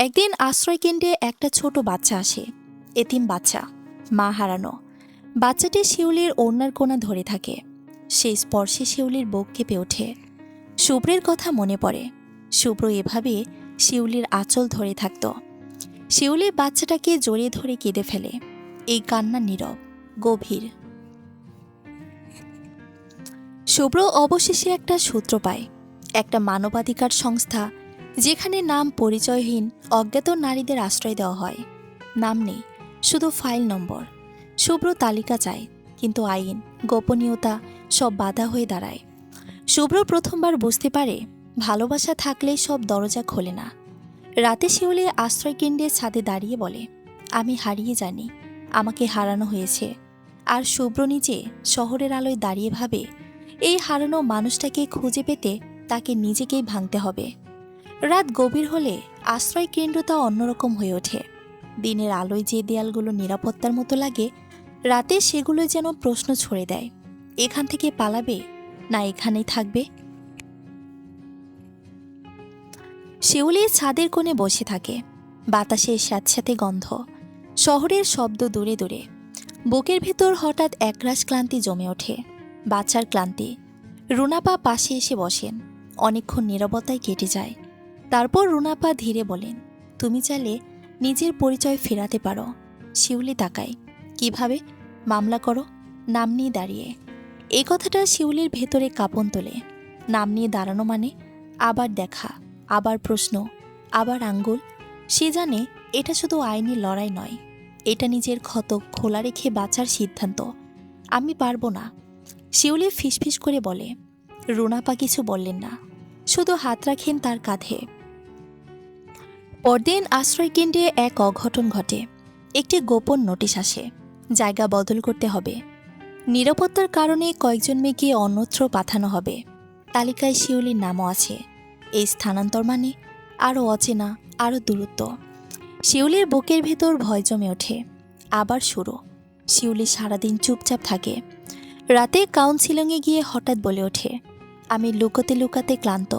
একদিন আশ্রয়কেন্দ্রে একটা ছোট বাচ্চা আসে, এতিম বাচ্চা, মা হারানো। বাচ্চাটি শিউলির ওড়নার কোণা ধরে থাকে। সেই স্পর্শে শিউলির বুক কেঁপে ওঠে। শুভ্রের কথা মনে পড়ে। শুভ্র এভাবে শিউলির আঁচল ধরে থাকত। শিউলি বাচ্চাটাকে জড়িয়ে ধরে কেঁদে ফেলে। এই কান্না নীরব, গভীর। শুভ্র অবশেষে একটা সূত্র পায়, একটা মানবাধিকার সংস্থা যেখানে নাম পরিচয়হীন অজ্ঞাত নারীদের আশ্রয় দেওয়া হয়। নাম নেই, শুধু ফাইল নম্বর। শুভ্র তালিকা চায়, কিন্তু আইন, গোপনীয়তা সব বাধা হয়ে দাঁড়ায়। শুভ্র প্রথমবার বুঝতে পারে, ভালোবাসা থাকলেই সব দরজা খোলে না। রাতে শিউলি আশ্রয়কেন্দ্রের ছাদে দাঁড়িয়ে বলে, আমি হারিয়ে জানি, আমাকে হারানো হয়েছে। আর শুভ্র নিজে শহরের আলোয় দাঁড়িয়ে ভাবে, এই হারানো মানুষটাকে খুঁজে পেতে তাকে নিজেকেই ভাঙতে হবে। রাত গভীর হলে আশ্রয়কেন্দ্রটা অন্যরকম হয়ে ওঠে। দিনের আলোয় যে দেয়ালগুলো নিরাপত্তার মতো লাগে, রাতে সেগুলো যেন প্রশ্ন ছড়ে দেয়, এখান থেকে পালাবে না এখানেই থাকবে। শিউলি ছাদের কোণে বসে থাকে, বাতাসের স্যাঁতস্যাঁতে গন্ধ, শহরের শব্দ দূরে দূরে। বুকের ভেতর হঠাৎ একরাশ ক্লান্তি জমে ওঠে, বাচ্চার ক্লান্তি। রুনাপা পাশে এসে বসেন। অনেকক্ষণ নীরবতায় কেটে যায়। তারপর রুনাপা ধীরে বলেন, তুমি চাইলে নিজের পরিচয় ফেরাতে পারো। শিউলি তাকায়, কিভাবে? মামলা করো, নাম নিয়ে দাঁড়িয়ে। এই কথাটা শিউলির ভেতরে কাঁপন তোলে। নাম নিয়ে দাঁড়ানো মানে আবার দেখা, আবার প্রশ্ন, আবার আঙ্গুল। সে জানে এটা শুধু আইনি লড়াই নয়, এটা নিজের ক্ষত খোলা রেখে বাঁচার সিদ্ধান্ত। আমি পারবো না। শিউলি ফিসফিস করে বলে। রুনাপা কিছু বললেন না, শুধু হাত রাখেন তার কাঁধে। পরদিন আশ্রয়কেন্দ্রে এক অঘটন ঘটে। একটি গোপন নোটিশ আসে, জায়গা বদল করতে হবে। নিরাপত্তার কারণে কয়েকজন মেয়েকে অন্যত্র পাঠানো হবে। তালিকায় শিউলির নামও আছে। এই স্থানান্তর মানে আরও অচেনা, আরও দূরত্ব। শিউলির বুকের ভেতর ভয় জমে ওঠে। আবার শুরু। শিউলি সারাদিন চুপচাপ থাকে। রাতে কাউন্সিলিংয়ে গিয়ে হঠাৎ বলে ওঠে, আমি লুকোতে লুকাতে ক্লান্ত।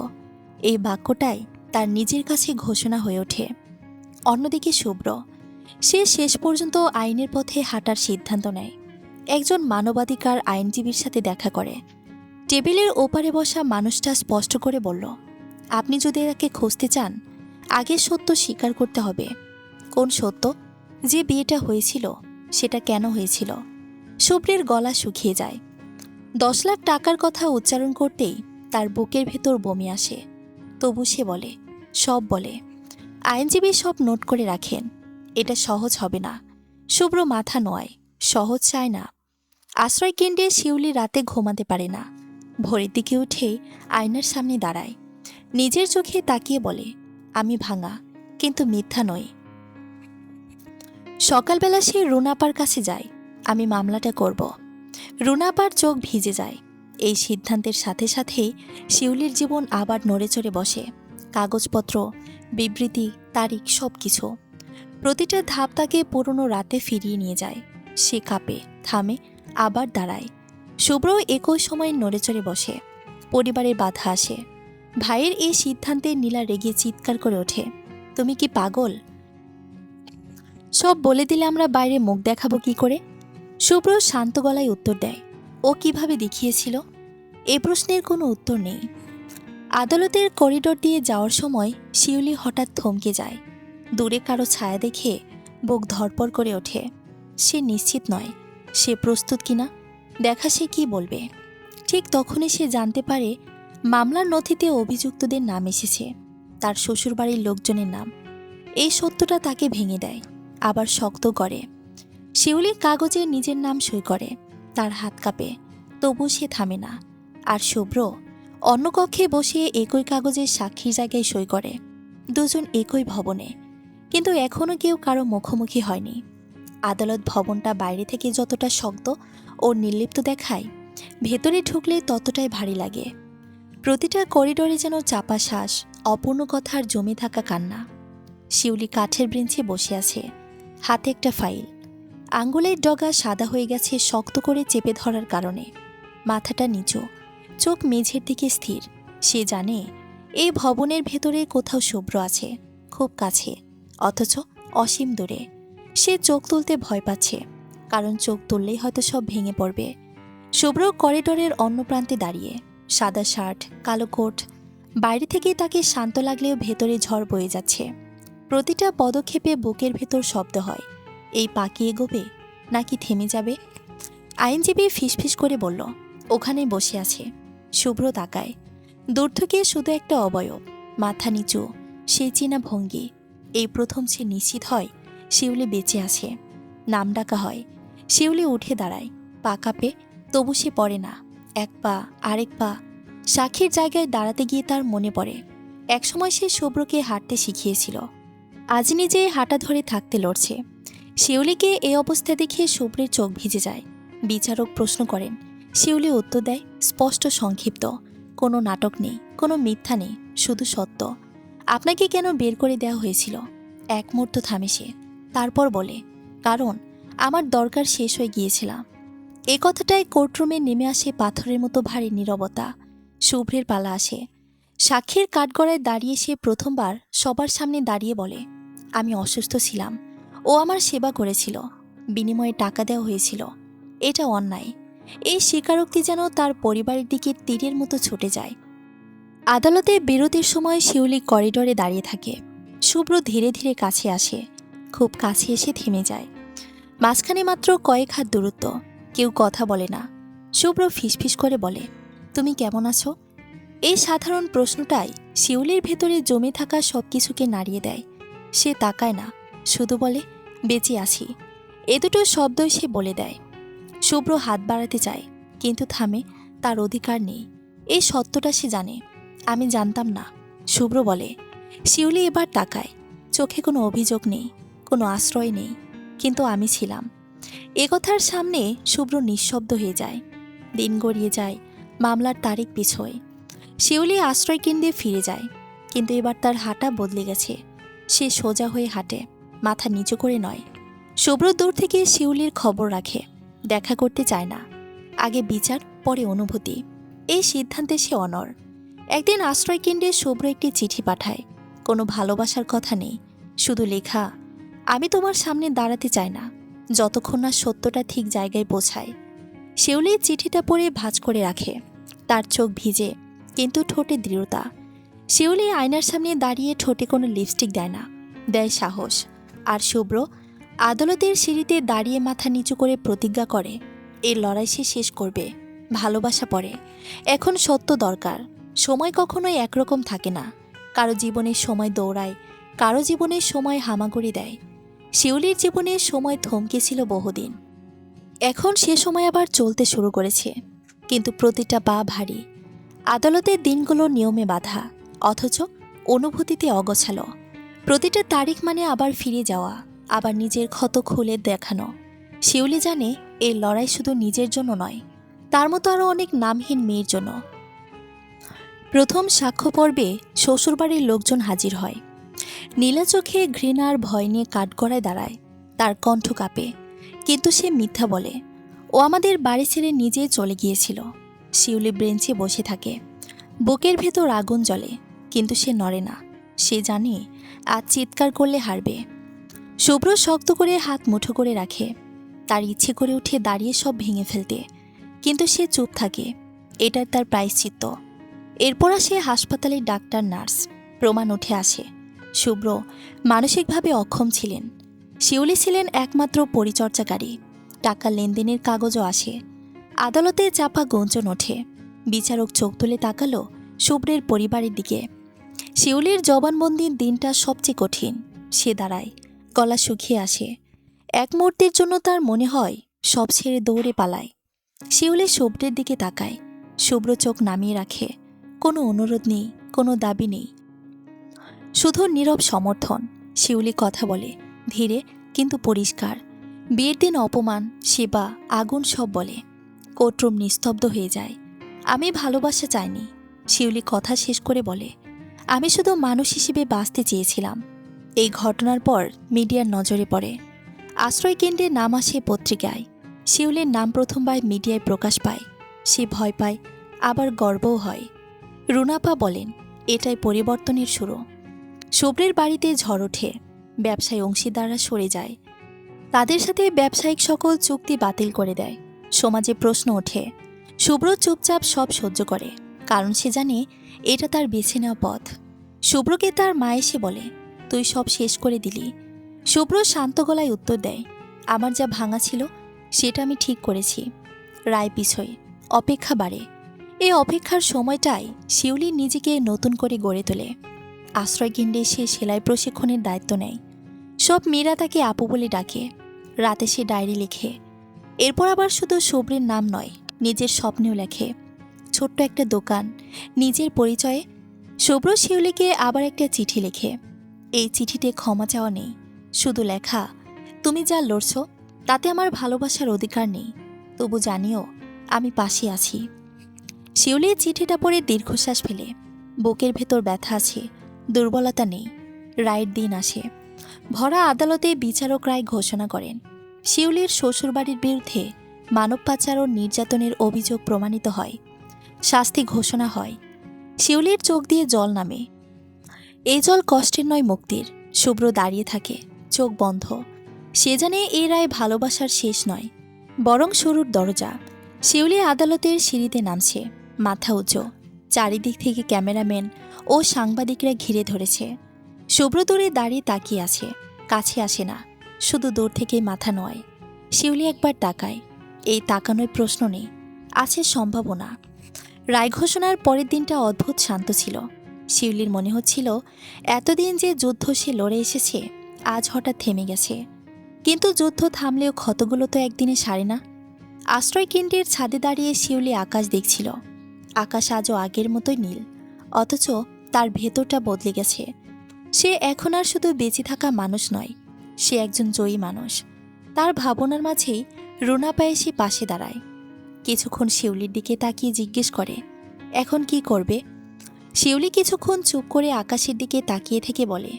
এই বাক্যটাই তার নিজের কাছে ঘোষণা হয়ে ওঠে। অন্যদিকে শুভ্র, সে শেষ পর্যন্ত আইনের পথে হাঁটার সিদ্ধান্ত নেয়। একজন মানবাধিকার আইনজীবীর সাথে দেখা করে। টেবিলের ওপারে বসা মানুষটা স্পষ্ট করে বলল, আপনি যদি একে খুঁজতে চান আগে সত্য স্বীকার করতে হবে। কোন সত্য? যে বিয়েটা হয়েছিল সেটা কেন হয়েছিল? শুভ্রের গলা শুকিয়ে যায়। 10 লাখ টাকার কথা উচ্চারণ করতেই তার বুকের ভেতর বমি আসে। তবু সে বলে, সব বলে। আইনজীবী সব নোট করে রাখেন। এটা সহজ হবে না। শুভ্র মাথা নোয়, সহজ চায় না। আশ্রয় কেন্দ্রে শিউলি রাতে ঘুমাতে পারে না। ভোরের দিকে উঠে আয়নার সামনে দাঁড়ায়, নিজের চোখে তাকিয়ে বলে, আমি ভাঙা, কিন্তু মিথ্যা নই। সকালবেলা সে রুনাপার কাছে যায়, আমি মামলাটা করব। রুনাপার চোখ ভিজে যায়। এই সিদ্ধান্তের সাথে সাথেই শিউলির জীবন আবার নড়ে চড়ে বসে। কাগজপত্র, বিবৃতি, তারিখ, সব কিছু। প্রতিটা ধাপ তাকে পুরনো রাতে ফিরিয়ে নিয়ে যায়। সে কাঁপে, থামে, আবার দাঁড়ায়। শুভ্রও একই সময় নড়ে চড়ে বসে। পরিবারের বাধা আসে। ভাইয়ের এই সিদ্ধান্তে নীলা রেগে চিৎকার করে ওঠে, তুমি কি পাগল? সব বলে দিলে আমরা বাইরে মুখ দেখাবো কি করে? শুভ্র শান্ত গলায় উত্তর দেয়, ও কিভাবে দেখিয়েছিল? এ প্রশ্নের কোনো উত্তর নেই। আদালতের করিডোর দিয়ে যাওয়ার সময় শিউলি হঠাৎ থমকে যায়। দূরে কারো ছায়া দেখে বুক ধড়পড় করে ওঠে। সে নিশ্চিত নয় সে প্রস্তুত কিনা, দেখা সে কি বলবে। ঠিক তখনই সে জানতে পারে মামলার নথিতে অভিযুক্তদের নাম এসেছে, তার শ্বশুরবাড়ির লোকজনের নাম। এই সত্যটা তাকে ভেঙে দেয়, আবার শক্ত করে। শিউলি কাগজে নিজের নাম সই করে। তার হাত কাঁপে, তবু সে থামে না। আর শুভ্র অন্য কক্ষে বসে একই কাগজের সাক্ষীর জায়গায় সই করে। দুজন একই ভবনে, কিন্তু এখনও কেউ কারো মুখোমুখি হয়নি। আদালত ভবনটা বাইরে থেকে যতটা শক্ত ও নির্লিপ্ত দেখায়, ভেতরে ঢুকলে ততটাই ভারী লাগে। প্রতিটা করিডোরে যেন চাপা শ্বাস, অপূর্ণ কথার জমে থাকা কান্না। শিউলি কাঠের বেঞ্চে বসে আছে, হাতে একটা ফাইল। আঙ্গুলের ডগা সাদা হয়ে গেছে শক্ত করে চেপে ধরার কারণে। মাথাটা নিচু, চোখ মেঝের দিকে স্থির। সে জানে এই ভবনের ভেতরে কোথাও শুভ্র আছে, খুব কাছে, অথচ অসীম দূরে। সে চোখ তুলতে ভয় পাচ্ছে, কারণ চোখ তুললেই হয়তো সব ভেঙে পড়বে। শুভ্র করিডোরের অন্য প্রান্তে দাঁড়িয়ে, সাদা শার্ট, কালো কোট। বাইরে থেকে তাকে শান্ত লাগলেও ভেতরে ঝড় বয়ে যাচ্ছে। প্রতিটা পদক্ষেপে বুকের ভেতর শব্দ হয়, এই পাকি এগোবে নাকি থেমে যাবে? আইনজীবী ফিসফিস করে বলল, ওখানেই বসে আছে। শুভ্র তাকায়। দূর থেকে শুধু একটা অবয়ব, মাথা নিচু, সেই চেনা ভঙ্গি। এই প্রথম সে নিশ্চিত হয় শিউলি বেঁচে আছে। নাম ডাকা হয়। শিউলি উঠে দাঁড়ায়, পা কাঁপে, তবু সে পড়ে না। এক পা, আরেক পা। সাক্ষীর জায়গায় দাঁড়াতে গিয়ে তার মনে পড়ে একসময় সে শুভ্রকে হাঁটতে শিখিয়েছিল। আজ নিজে হাঁটা ধরে থাকতে লড়ছে। শিউলিকে এই অবস্থা দেখে শুভ্রের চোখ ভিজে যায়। বিচারক প্রশ্ন করেন, শিউলি উত্তর দেয় স্পষ্ট, সংক্ষিপ্ত। কোনো নাটক নেই, কোনো মিথ্যা নেই, শুধু সত্য। আপনাকে কেন বের করে দেওয়া হয়েছিল? এক মুহূর্ত থামে সে, তারপর বলে, কারণ আমার দরকার শেষ হয়ে গিয়েছিলাম। এ কথাটায় কোর্টরুমে নেমে আসে পাথরের মতো ভারী নীরবতা। শুভ্রের পালা আসে। সাক্ষীর কাঠগড়ায় দাঁড়িয়ে সে প্রথমবার সবার সামনে দাঁড়িয়ে বলে, আমি অসুস্থ ছিলাম, ও আমার সেবা করেছিল, বিনিময়ে টাকা দেওয়া হয়েছিল। এটা অন্যায়। এই স্বীকারোক্তি যেন তার পরিবারের দিকে তীরের মতো ছুটে যায়। আদালতে বিরতির সময় শিউলি করিডোরে দাঁড়িয়ে থাকে। শুভ্র ধীরে ধীরে কাছে আসে, খুব কাছে এসে থেমে যায়। মাঝখানে মাত্র কয়েক হাত দূরত্ব, কেউ কথা বলে না। শুভ্র ফিসফিস করে বলে, তুমি কেমন আছো? এই সাধারণ প্রশ্নটাই শিউলির ভেতরে জমে থাকা সব কিছুকে নাড়িয়ে দেয়। সে তাকায় না, শুধু বলে, বেঁচে আছি। এ দুটো শব্দই সে বলে দেয়। শুভ্র হাত বাড়াতে চায়, কিন্তু থামে, তার অধিকার নেই। এই সত্যটা সে জানে। আমি জানতাম না, শুভ্র বলে। শিউলি এবার তাকায়, চোখে কোনো অভিযোগ নেই, কোনো আশ্রয় নেই, কিন্তু আমি ছিলাম। এ কথার সামনে শুভ্র নিঃশব্দ হয়ে যায়। দিন গড়িয়ে যায়, মামলার তারিখ পিছোয়। শিউলি আশ্রয় কেন্দ্রে ফিরে যায়, কিন্তু এবার তার হাঁটা বদলে গেছে। সে সোজা হয়ে হাঁটে, মাথা নিচু করে নয়। শুভ্র দূর থেকে শিউলির খবর রাখে, দেখা করতে চায় না। আগে বিচার, পরে অনুভূতি। এই সিদ্ধান্তে সে অনড়। একদিন আশ্রয় কেন্দ্রে শুভ্র একটি চিঠি পাঠায়। কোনো ভালোবাসার কথা নেই, শুধু লেখা, আমি তোমার সামনে দাঁড়াতে চাই না যতক্ষণ না সত্যটা ঠিক জায়গায় পৌঁছায়। শিউলি চিঠিটা পড়ে ভাঁজ করে রাখে। তার চোখ ভিজে, কিন্তু ঠোঁটে দৃঢ়তা। শিউলি আয়নার সামনে দাঁড়িয়ে ঠোঁটে কোনো লিপস্টিক দেয় না, দেয় সাহস। আর শুভ্র আদালতের সিঁড়িতে দাঁড়িয়ে মাথা নিচু করে প্রতিজ্ঞা করে, এই লড়াই সে শেষ করবে। ভালোবাসা পড়ে, এখন সত্য দরকার। সময় কখনোই একরকম থাকে না। কারো জীবনের সময় দৌড়ায়, কারো জীবনের সময় হামাগুড়ি দেয়। শিউলির জীবনের সময় থমকেছিল বহুদিন, এখন সে সময় আবার চলতে শুরু করেছে। কিন্তু প্রতিটা পা ভারী। আদালতের দিনগুলো নিয়মে বাঁধা, অথচ অনুভূতিতে অগোছালো। প্রতিটা তারিখ মানে আবার ফিরে যাওয়া, আবার নিজের ক্ষত খুলে দেখানো। শিউলি জানে এই লড়াই শুধু নিজের জন্য নয়, তার মতো আরও অনেক নামহীন মেয়ের জন্য। প্রথম সাক্ষ্য পর্বে শ্বশুরবাড়ির লোকজন হাজির হয়। নীলা চোখে ঘৃণার ভয় নিয়ে কাঠগড়ায় দাঁড়ায়, তার কণ্ঠ কাঁপে। কিন্তু সে মিথ্যা বলে, ও আমাদের বাড়ি ছেড়ে নিজে চলে গিয়েছিল। শিউলি ব্রেঞ্চে বসে থাকে, বুকের ভেতর আগুন জ্বলে, কিন্তু সে নড়ে না। সে জানে আজ চিৎকার করলে হারবে। শুভ্র শক্ত করে হাত মুঠো করে রাখে, তার ইচ্ছে করে উঠে দাঁড়িয়ে সব ভেঙে ফেলতে, কিন্তু সে চুপ থাকে। এটার তার প্রায়শ্চিত্ত। এরপর আসে হাসপাতালের ডাক্তার, নার্স। প্রমাণ উঠে আসে, শুভ্র মানসিকভাবে অক্ষম ছিলেন। শিউলি ছিলেন একমাত্র পরিচর্যাকারী। টাকা লেনদেনের কাগজও আসে। আদালতে চাপা গুঞ্জন ওঠে। বিচারক চোখ তুলে তাকালো শুভ্রের পরিবারের দিকে। শিউলির জবানবন্দির দিনটা সবচেয়ে কঠিন। সে দাঁড়ায়, গলা শুকিয়ে আসে। এক মুহূর্তের জন্য তার মনে হয় সব ছেড়ে দৌড়ে পালায়। শিউলি শুভ্রের দিকে তাকায়, শুভ্র চোখ নামিয়ে রাখে। কোনো অনুরোধ নেই, কোনো দাবি নেই, শুধু নীরব সমর্থন। শিউলি কথা বলে, ধীরে কিন্তু পরিষ্কার। বিয়ের দিন অপমান, সেবা, আগুন সব বলে। কোর্টরুম নিস্তব্ধ হয়ে যায়। আমি ভালোবাসা চাইনি, শিউলি কথা শেষ করে বলে। আমি শুধু মানুষ হিসেবে বাঁচতে চেয়েছিলাম। এই ঘটনার পর মিডিয়ার নজরে পড়ে। আশ্রয়কেন্দ্রের নাম আসে পত্রিকায়। শিউলির নাম প্রথমবার মিডিয়ায় প্রকাশ পায়। সে ভয় পায়, আবার গর্বও হয়। রুনাপা বলেন, এটাই পরিবর্তনের শুরু। শুভ্রের বাড়িতে ঝড় ওঠে। ব্যবসায়ী অংশীদাররা সরে যায়, তাদের সাথে ব্যবসায়িক সকল চুক্তি বাতিল করে দেয়। সমাজে প্রশ্ন ওঠে। শুভ্র চুপচাপ সব সহ্য করে, কারণ সে জানে এটা তার বেছে নেওয়া পথ। শুভ্রকে তার মা এসে বলে, তুই সব শেষ করে দিলি। শুভ্র শান্ত গলায় উত্তর দেয়, আমার যা ভাঙা ছিল সেটা আমি ঠিক করেছি। রায় পিছয়, অপেক্ষা বাড়ে। এই অপেক্ষার সময়টাই শিউলি নিজেকে নতুন করে গড়ে তোলে। আশ্রয়কেন্দ্রে সে সেলাই প্রশিক্ষণের দায়িত্ব নেয়। সব মেয়েরা তাকে আপু বলে ডাকে। রাতে সে ডায়েরি লেখে। এরপর আবার শুধু শুভ্রের নাম নয়, নিজের স্বপ্নেও লেখে। ছোট্ট একটা দোকান, নিজের পরিচয়ে। শুভ্র শিউলিকে আবার একটা চিঠি লেখে। এই চিঠিতে ক্ষমা চাওয়া নেই, শুধু লেখা, তুমি যা লড়ছ তাতে আমার ভালোবাসার অধিকার নেই, তবু জানিও আমি পাশে আছি। শিউলির চিঠিটা পড়ে দীর্ঘশ্বাস ফেলে। বুকের ভেতর ব্যথা আছে, দুর্বলতা নেই। রায়ের দিন আসে। ভরা আদালতে বিচারক রায় ঘোষণা করেন, শিউলির শ্বশুরবাড়ির বিরুদ্ধে মানব পাচার ও নির্যাতনের অভিযোগ প্রমাণিত হয়। শাস্তি ঘোষণা হয়। শিউলির চোখ দিয়ে জল নামে। এই জল কষ্টের নয়, মুক্তির। শুভ্র দাঁড়িয়ে থাকে, চোখ বন্ধ। সে জানে এই রায় ভালোবাসার শেষ নয়, বরং শুরুর দরজা। শিউলি আদালতের সিঁড়িতে নামছে, মাথা উঁচু। চারিদিক থেকে ক্যামেরাম্যান ও সাংবাদিকরা ঘিরে ধরেছে। শুভ্র দূরে দাঁড়িয়ে তাকিয়ে আছে, কাছে আসে না, শুধু দূর থেকেই মাথা নয়। শিউলি একবার তাকায়। এই তাকানোয় প্রশ্ন নেই, আছে সম্ভাবনা। রায় ঘোষণার পরের দিনটা অদ্ভুত শান্ত ছিল। শিউলির মনে হচ্ছিল এতদিন যে যুদ্ধ সে লড়ে এসেছে আজ হঠাৎ থেমে গেছে। কিন্তু যুদ্ধ থামলেও ক্ষতগুলো তো একদিনে সারে না। আশ্রয়কেন্দ্রের ছাদে দাঁড়িয়ে শিউলি আকাশ দেখছিল। আকাশ আজও আগের মতোই নীল, অথচ তার ভেতরটা বদলে গেছে। সে এখন আর শুধু বেঁচে থাকা মানুষ নয়, সে একজন জয়ী মানুষ। তার ভাবনার মাঝেই রুনাপা এসে পাশে দাঁড়ায়। কিছুক্ষণ শিউলির দিকে তাকিয়ে জিজ্ঞেস করে, এখন কি করবে? শিউলি কিছুক্ষণ চুপ করে আকাশের দিকে তাকিয়ে থেকে বলে,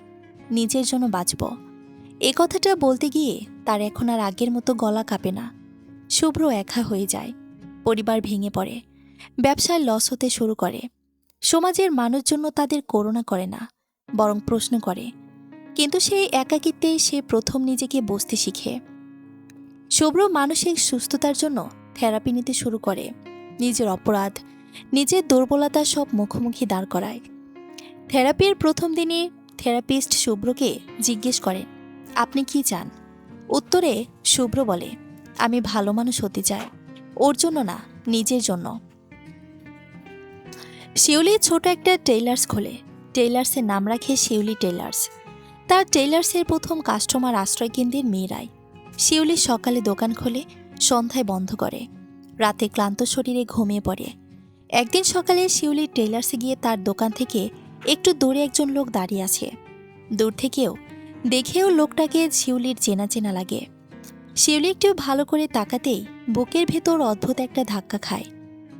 নিজের জন্য বাঁচব। এ কথাটা বলতে গিয়ে তার এখন আর আগের মতো গলা কাঁপে না। শুভ্র একা হয়ে যায়, পরিবার ভেঙে পড়ে, ব্যবসায় লস হতে শুরু করে। সমাজের মানুষজন তাদের করুণা করে না, বরং প্রশ্ন করে। কিন্তু সেই একাকিত্বেই সে প্রথম নিজেকে বুঝতে শিখে। শুভ্র মানসিক সুস্থতার জন্য থেরাপি নিতে শুরু করে। নিজের অপরাধ, নিজের দুর্বলতা সব মুখোমুখি দাঁড় করায়। থেরাপির প্রথম দিনে থেরাপিস্ট শুভ্রকে জিজ্ঞেস করেন, আপনি কি চান? উত্তরে শুভ্র বলে, আমি ভালো মানুষ হতে চাই, ওর জন্য না, নিজের জন্য। শিউলি ছোট একটা টেইলার্স খোলে। টেইলার্সের নাম রাখে শিউলি টেইলার্স। তার টেইলার্সের প্রথম কাস্টমার আশ্রয়কেন্দ্রের মেয়েরাই। শিউলি সকালে দোকান খোলে, সন্ধ্যায় বন্ধ করে, রাতে ক্লান্ত শরীরে ঘুমিয়ে পড়ে। একদিন সকালে শিউলি টেইলার্সে গিয়ে তার দোকান থেকে একটু দূরে একজন লোক দাঁড়িয়ে আছে। দূর থেকেও দেখেও লোকটাকে শিউলির চেনা চেনা লাগে। শিউলি একটু ভালো করে তাকাতেই বুকের ভেতর অদ্ভুত একটা ধাক্কা খায়।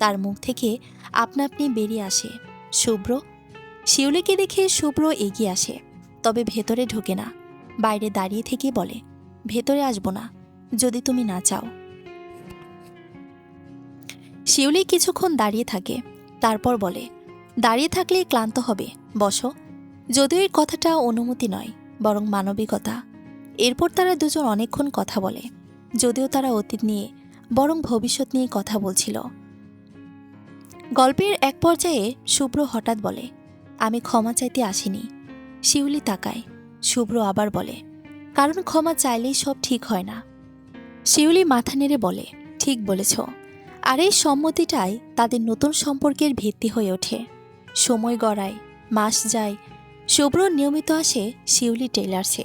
তার মুখ থেকে আপনা আপনি বেরিয়ে আসে, শুভ্র। শিউলিকে দেখে শুভ্র এগিয়ে আসে, তবে ভেতরে ঢোকে না। বাইরে দাঁড়িয়ে থেকে বলে, ভেতরে আসবো না যদি তুমি না চাও। শিউলি কিছুক্ষণ দাঁড়িয়ে থাকে, তারপর বলে, দাঁড়িয়ে থাকলে ক্লান্ত হবে, বসো। যদিও এই কথাটা অনুমতি নয়, বরং মানবিকতা। এরপর তারা দুজন অনেকক্ষণ কথা বলে, যদিও তারা অতীত নিয়ে বরং ভবিষ্যৎ নিয়ে কথা বলছিল। গল্পের এক পর্যায়ে শুভ্র হঠাৎ বলে, আমি ক্ষমা চাইতে আসিনি। শিউলি তাকায়। শুভ্র আবার বলে, কারণ ক্ষমা চাইলেই সব ঠিক হয় না। শিউলি মাথা নেড়ে বলে, ঠিক বলেছ। আর এই সম্মতিটাই তাদের নতুন সম্পর্কের ভিত্তি হয়ে ওঠে। সময় গড়ায়, মাস যায়, শুভ্র নিয়মিত আসে শিউলি টেইলার্সে।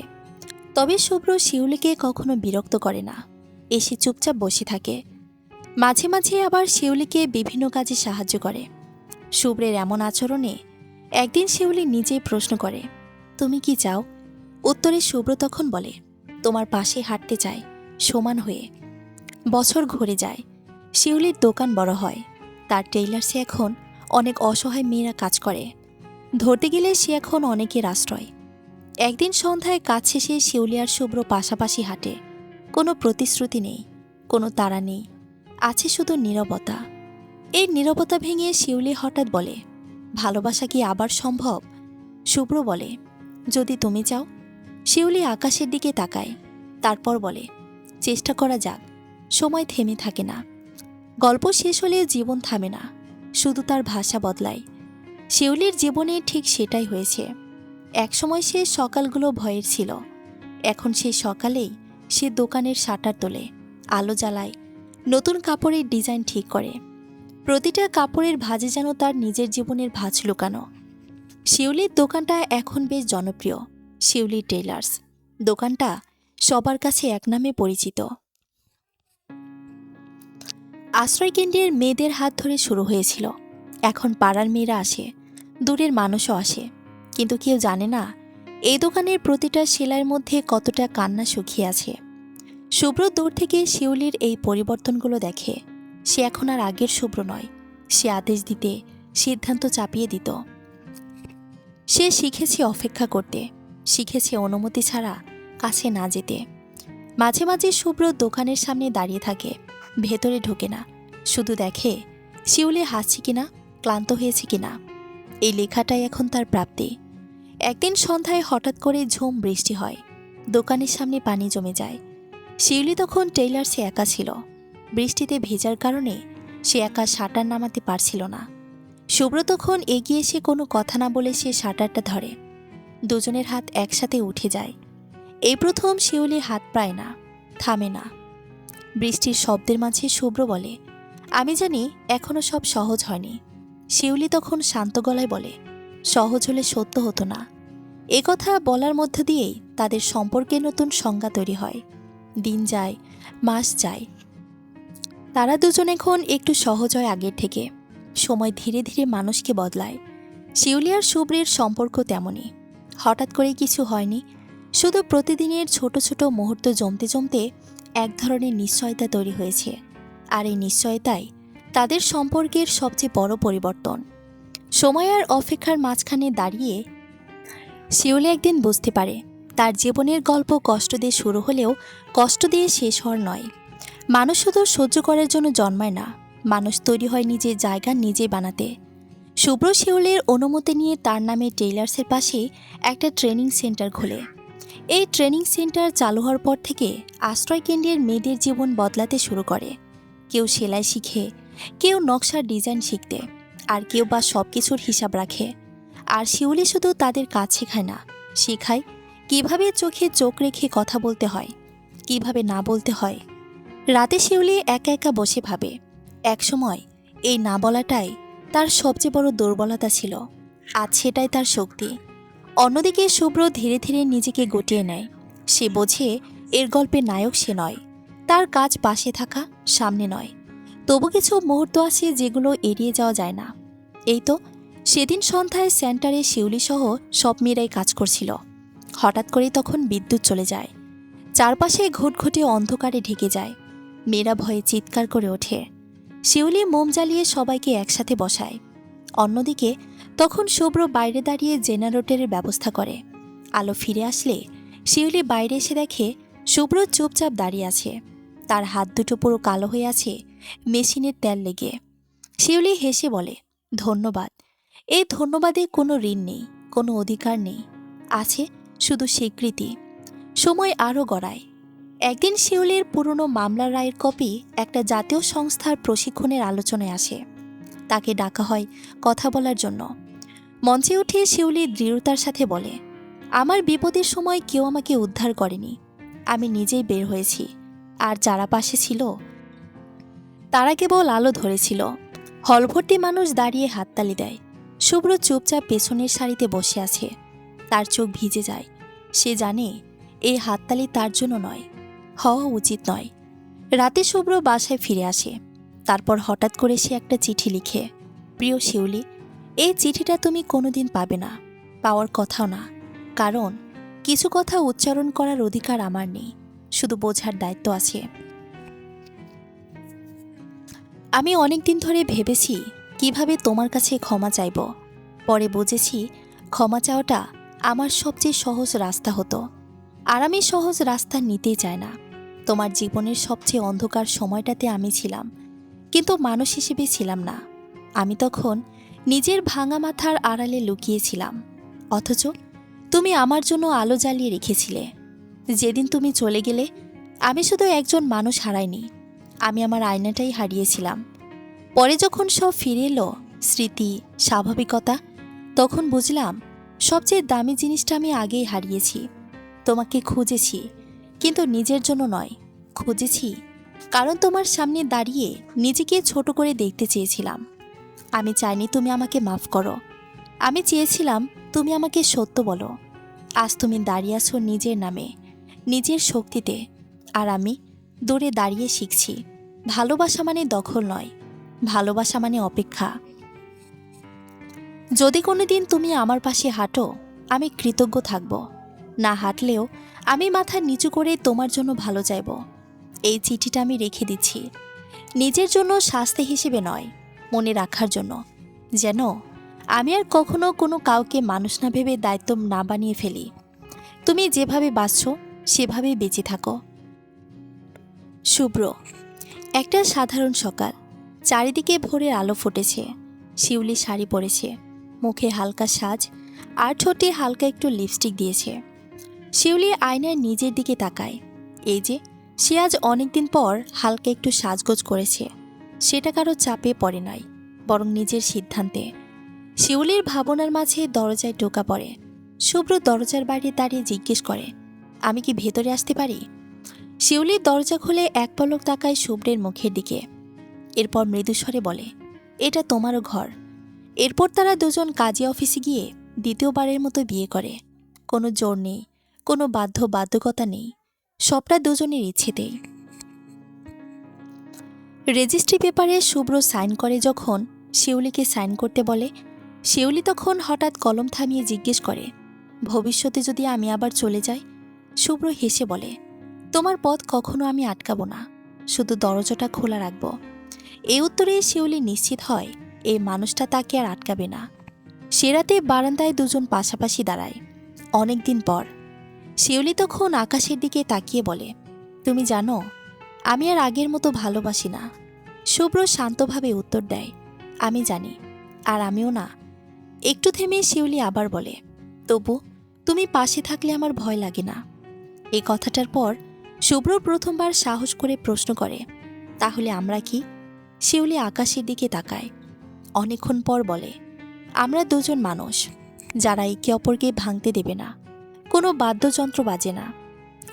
তবে শুভ্র শিউলিকে কখনো বিরক্ত করে না, এসে চুপচাপ বসে থাকে। মাঝে মাঝে আবার শিউলিকে বিভিন্ন কাজে সাহায্য করে। শুভ্রের এমন আচরণে একদিন শিউলি নিজেই প্রশ্ন করে, তুমি কি চাও? উত্তরে শুভ্র তখন বলে, তোমার পাশে হাঁটতে চাই, সমান হয়ে। বছর ঘুরে যায়, শিউলির দোকান বড় হয়। তার টেইলার্সে এখন অনেক অসহায় মেয়েরা কাজ করে। ধরতে গেলে সে এখন অনেকের আশ্রয়। একদিন সন্ধ্যায় কাজ শেষে শিউলি আর শুভ্র পাশাপাশি হাঁটে। কোনো প্রতিশ্রুতি নেই, কোনো তাড়া নেই, আছে শুধু নীরবতা। এই নীরবতা ভেঙে শিউলি হঠাৎ বলে, ভালোবাসা কি আবার সম্ভব? শুভ্র বলে, যদি তুমি চাও। শিউলি আকাশের দিকে তাকায়, তারপর বলে, চেষ্টা করা যাক, সময় থেমে থাকে না। গল্প শেষ হলে জীবন থামে না, শুধু তার ভাষা বদলায়। শিউলির জীবনে ঠিক সেটাই হয়েছে। একসময় সে সকালগুলো ভয়ের ছিল, এখন সেই সকালেই সে দোকানের শাটার তোলে, আলো জ্বালায়, নতুন কাপড়ের ডিজাইন ঠিক করে। প্রতিটা কাপড়ের ভাঁজে যেন তার নিজের জীবনের ভাঁজ লুকানো। শিউলির দোকানটা এখন বেশ জনপ্রিয়, শিউলি টেইলার্স। দোকানটা সবার কাছে এক নামে পরিচিত। আশ্রয়কেন্দ্রের মেয়েদের হাত ধরে শুরু হয়েছিল, এখন পাড়ার মেয়েরা আসে, দূরের মানুষও আসে। কিন্তু কেউ জানে না এই দোকানের প্রতিটা সেলাইয়ের মধ্যে কতটা কান্না শুকিয়ে আছে। শুভ্র দূর থেকে শিউলির এই পরিবর্তনগুলো দেখে। সে এখন আর আগের শুভ্র নয়, সে আদেশ দিতে, সিদ্ধান্ত চাপিয়ে দিত। সে শিখেছে অপেক্ষা করতে, শিখেছে অনুমতি ছাড়া কাছে না যেতে। মাঝে মাঝে শুভ্র দোকানের সামনে দাঁড়িয়ে থাকে, ভেতরে ঢোকে না, শুধু দেখে শিউলি হাসছে কিনা, ক্লান্ত হয়েছে কিনা। এই লেখাটাই এখন তার প্রাপ্তি। একদিন সন্ধ্যায় হঠাৎ করে ঝুম বৃষ্টি হয়, দোকানের সামনে পানি জমে যায়। শিউলি তখন টেইলার্সে একা ছিল। বৃষ্টিতে ভেজার কারণে সে একা শাটার নামাতে পারছিল না। শুভ্র তখন এগিয়ে এসে কোনো কথা না বলে সে শাটারটা ধরে। দুজনের হাত একসাথে উঠে যায়। এই প্রথম শিউলি হাত পায় না, থামে না। বৃষ্টির শব্দের মাঝে শুভ্র বলে, আমি জানি এখনো সব সহজ হয়নি। শিউলি তখন শান্ত গলায় বলে, সহজ হলে সত্য হতো না। এ কথা বলার মধ্য দিয়েই তাদের সম্পর্কে নতুন সংজ্ঞা তৈরি হয়। দিন যায়, মাস যায়, তারা দুজন এখন একটু সহজ হয় আগের থেকে। সময় ধীরে ধীরে মানুষকে বদলায়। শিউলি আর শুভ্রের সম্পর্ক তেমনই। হঠাৎ করে কিছু হয়নি, শুধু প্রতিদিনের ছোট ছোট মুহূর্ত জমতে জমতে এক ধরনের নিশ্চয়তা তৈরি হয়েছে। আর এই নিশ্চয়তাই তাদের সম্পর্কের সবচেয়ে বড় পরিবর্তন। সময় আর অপেক্ষার মাঝখানে দাঁড়িয়ে শিউলি একদিন বুঝতে পারে, তার জীবনের গল্প কষ্ট দিয়ে শুরু হলেও কষ্ট দিয়ে শেষ হওয়ার নয়। মানুষ শুধু সহ্য করার জন্য জন্মায় না, মানুষ তৈরি হয় নিজের জায়গা নিজেই বানাতে। শুভ্র শিউলির অনুমতি নিয়ে তার নামে টেইলার্সের পাশে একটা ট্রেনিং সেন্টার খোলে। এই ট্রেনিং সেন্টার চালু হওয়ার পর থেকে আশ্রয়কেন্দ্রের মেয়েদের জীবন বদলাতে শুরু করে। কেউ সেলাই শিখে, কেউ নকশার ডিজাইন শিখতে, আর কেউ বা সব কিছুর হিসাব রাখে। আর শিউলি শুধু তাদের কাজ শেখায় না, শেখায় কিভাবে চোখে চোখ রেখে কথা বলতে হয়, কিভাবে না বলতে হয়। রাতে শিউলি একা একা বসে ভাবে, একসময় এই না বলাটাই তার সবচেয়ে বড় দুর্বলতা ছিল, আজ সেটাই তার শক্তি। অন্যদিকে শুভ্র ধীরে ধীরে নিজেকে গুটিয়ে নেয়। সে বোঝে এর গল্পে নায়ক সে নয়, তার কাজ পাশে থাকা, সামনে নয়। তবু কিছু মুহূর্ত আছে যেগুলো এড়িয়ে যাওয়া যায় না। এই তো সেদিন সন্ধ্যায় সেন্টারে শিউলি সহ সব মেয়েরাই কাজ করছিল। হঠাৎ করে তখন বিদ্যুৎ চলে যায়, চারপাশে ঘুটঘুটে অন্ধকারে ঢেকে যায়। মেয়েরা ভয়ে চিৎকার করে ওঠে। শিউলি মোম জ্বালিয়ে সবাইকে একসাথে বসায়। অন্যদিকে তখন শুভ্র বাইরে দাঁড়িয়ে জেনারেটরের ব্যবস্থা করে। আলো ফিরে আসলে শিউলি বাইরে এসে দেখে শুভ্র চুপচাপ দাঁড়িয়ে আছে। তার হাত দুটো পুরো কালো হয়ে আছে মেশিনের তেল লেগে। শিউলি হেসে বলে, ধন্যবাদ। এই ধন্যবাদে কোনো ঋণ নেই, কোনো অধিকার নেই, আছে শুধু স্বীকৃতি। সময় আরও গড়ায়। একদিন শিউলির পুরনো মামলার রায়ের কপি একটা জাতীয় সংস্থার প্রশিক্ষণের আলোচনায় আসে। তাকে ডাকা হয় কথা বলার জন্য। মঞ্চে উঠে শিউলি দৃঢ়তার সাথে বলে, আমার বিপদের সময় কেউ আমাকে উদ্ধার করেনি, আমি নিজেই বের হয়েছি। আর যারা পাশে ছিল তারা কেবল আলো ধরেছিল। হলভর্তি মানুষ দাঁড়িয়ে হাততালি দেয়। শুভ্র চুপচাপ পেছনের সারিতে বসে আছে। তার চোখ ভিজে যায়। সে জানে এই হাততালি তার জন্য নয়, হওয়া উচিত নয়। রাতে শুভ্র বাসায় ফিরে আসে। তারপর হঠাৎ করে সে একটা চিঠি লিখে, প্রিয় শিউলি, এই চিঠিটা তুমি কোনোদিন পাবে না, পাওয়ার কথাও না। কারণ কিছু কথা উচ্চারণ করার অধিকার আমার নেই, শুধু বোঝার দায়িত্ব আছে। আমি অনেকদিন ধরে ভেবেছি কিভাবে তোমার কাছে ক্ষমা চাইব। পরে বুঝেছি ক্ষমা চাওয়াটা আমার সবচেয়ে সহজ রাস্তা হতো। আর আমি সহজ রাস্তা নিতেই চাই না। তোমার জীবনের সবচেয়ে অন্ধকার সময়টাতে আমি ছিলাম, কিন্তু মানুষ হিসেবে ছিলাম না। আমি তখন নিজের ভাঙা মাথার আড়ালে লুকিয়েছিলাম, অথচ তুমি আমার জন্য আলো জ্বালিয়ে রেখেছিলে। যেদিন তুমি চলে গেলে আমি শুধু একজন মানুষ হারাইনি, আমি আমার আয়নাটাই হারিয়েছিলাম। পরে যখন সব ফিরে এলো, স্মৃতি, স্বাভাবিকতা, তখন বুঝলাম সবচেয়ে দামি জিনিসটা আমি আগেই হারিয়েছি। তোমাকে খুঁজেছি, কিন্তু নিজের জন্য নয়, খুঁজেছি কারণ তোমার সামনে দাঁড়িয়ে নিজেকে ছোট করে দেখতে চেয়েছিলাম। আমি চাইনি তুমি আমাকে মাফ করো, আমি চেয়েছিলাম তুমি আমাকে সত্য বলো। আজ তুমি দাঁড়িয়ে আছো নিজের নামে, নিজের শক্তিতে, আর আমি দূরে দাঁড়িয়ে শিখছি ভালোবাসা মানে দখল নয়, ভালোবাসা মানে অপেক্ষা। যদি কোনোদিন তুমি আমার পাশে হাঁটো, আমি কৃতজ্ঞ থাকব। না হাঁটলেও আমি মাথা নিচু করে তোমার জন্য ভালো চাইব। এই চিঠিটা আমি রেখে দিচ্ছি, নিজের জন্য শাস্তি হিসেবে নয়, মনে রাখার জন্য, যেন আমি আর কখনো কোনো কাউকে মানুষ না ভেবে দায়িত্ব না বানিয়ে ফেলি। তুমি যেভাবে বাঁচছো সেভাবেই বেঁচে থাকো। শুভ্র। একটা সাধারণ সকাল। চারিদিকে ভোরের আলো ফুটেছে। শিউলি শাড়ি পরেছে, মুখে হালকা সাজ আর ঠোঁটে হালকা একটু লিপস্টিক দিয়েছে। শিউলি আয়নায় নিজের দিকে তাকায়। এই যে সে আজ অনেকদিন পর হালকা একটু সাজগোজ করেছে, সেটা কারো চাপে পড়ে নাই, বরং নিজের সিদ্ধান্তে। শিউলির ভাবনার মাঝে দরজায় টোকা পড়ে। শুভ্র দরজার বাইরে দাঁড়িয়ে জিজ্ঞেস করে, আমি কি ভেতরে আসতে পারি? শিউলির দরজা খুলে এক পলক তাকায় শুভ্রের মুখের দিকে। এরপর মৃদুস্বরে বলে, এটা তোমারও ঘর। এরপর তারা দুজন কাজী অফিসে গিয়ে দ্বিতীয়বারের মতো বিয়ে করে। কোনো জোর নেই, কোনো বাধ্যবাধকতা নেই, সবটা দুজনের ইচ্ছেতেই। রেজিস্ট্রি পেপারে শুভ্র সাইন করে যখন শিউলিকে সাইন করতে বলে, শিউলি তখন হঠাৎ কলম থামিয়ে জিজ্ঞেস করে, ভবিষ্যতে যদি আমি আবার চলে যাই? শুভ্র হেসে বলে, তোমার পথ কখনো আমি আটকাবো না, শুধু দরজাটা খোলা রাখব। এই উত্তরে শিউলি নিশ্চিত হয় এই মানুষটা তাকে আর আটকাবে না। সে রাতে বারান্দায় দুজন পাশাপাশি দাঁড়ায়, অনেকদিন পর। শিউলি তখন আকাশের দিকে তাকিয়ে বলে, তুমি জানো আমি আর আগের মতো ভালোবাসি না। শুভ্র শান্তভাবে উত্তর দেয়, আমি জানি, আর আমিও না। একটু থেমে শিউলি আবার বলে, তবু তুমি পাশে থাকলে আমার ভয় লাগে না। এই কথাটার পর শুভ্র প্রথমবার সাহস করে প্রশ্ন করে, তাহলে আমরা কি? শিউলি আকাশের দিকে তাকায়। অনেকক্ষণ পর বলে, আমরা দুজন মানুষ যারা একে অপরকে ভাঙতে দেবে না। কোনো বাদ্যযন্ত্র বাজে না,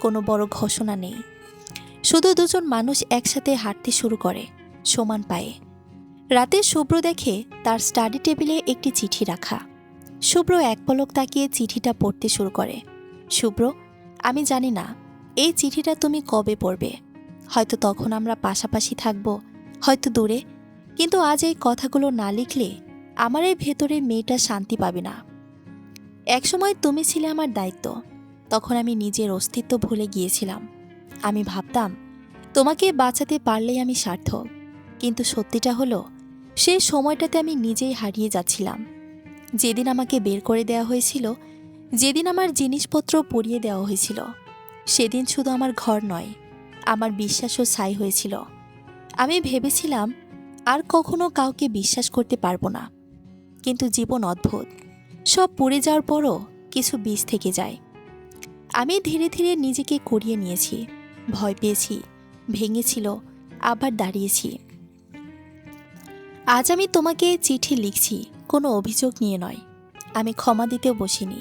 কোনো বড় ঘোষণা নেই, শুধু দুজন মানুষ একসাথে হাঁটতে শুরু করে সমান পায়ে। রাতে শুভ্র দেখে তার স্টাডি টেবিলে একটি চিঠি রাখা। শুভ্র এক পলক তাকিয়ে চিঠিটা পড়তে শুরু করে। শুভ্র, আমি জানি না এই চিঠিটা তুমি কবে পড়বে। হয়তো তখন আমরা পাশাপাশি থাকব, হয়তো দূরে, কিন্তু আজ এই কথাগুলো না লিখলে আমার এই ভেতরে মেয়েটা শান্তি পাবে না। একসময় তুমি ছিলে আমার দায়িত্ব, তখন আমি নিজের অস্তিত্ব ভুলে গিয়েছিলাম। আমি ভাবতাম তোমাকে বাঁচাতে পারলেই আমি সার্থক, কিন্তু সত্যিটা হলো সেই সময়টাতে আমি নিজেই হারিয়ে যাচ্ছিলাম। যেদিন আমাকে বের করে দেওয়া হয়েছিল, যেদিন আমার জিনিসপত্র পুড়িয়ে দেওয়া হয়েছিল, সেদিন শুধু আমার ঘর নয়, আমার বিশ্বাসও ছাই হয়েছিল। আমি ভেবেছিলাম আর কখনো কাউকে বিশ্বাস করতে পারবো না, কিন্তু জীবন অদ্ভুত। সব পুড়ে যাওয়ার পরও কিছু বীজ থেকে যায়। আমি ধীরে ধীরে নিজেকে কুড়িয়ে নিয়েছি, ভয় পেয়েছি, ভেঙেছিল, আবার দাঁড়িয়েছি। আজ আমি তোমাকে চিঠি লিখছি কোনো অভিযোগ নিয়ে নয়, আমি ক্ষমা দিতেও বসিনি।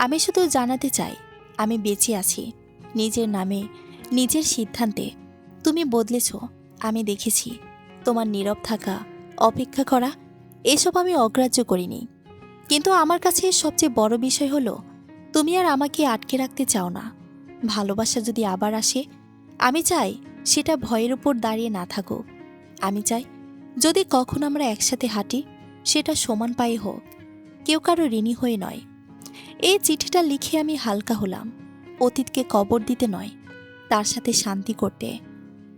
আমি শুধু জানাতে চাই আমি বেঁচে আছি, নিজের নামে, নিজের সিদ্ধান্তে। তুমি বদলেছ, আমি দেখেছি। তোমার নীরব থাকা, অপেক্ষা করা, এসব আমি অগ্রাহ্য করিনি। কিন্তু আমার কাছে সবচেয়ে বড় বিষয় হলো তুমি আর আমাকে আটকে রাখতে চাও না। ভালোবাসা যদি আবার আসে, আমি চাই সেটা ভয়ের উপর দাঁড়িয়ে না থাকুক। আমি চাই যদি কখন আমরা একসাথে হাঁটি, সেটা সমান পায়ে হোক, কেউ কারো ঋণী হয়ে নয়। এই চিঠিটা লিখে আমি হালকা হলাম, অতীতকে কবর দিতে নয়, তার সাথে শান্তি করতে।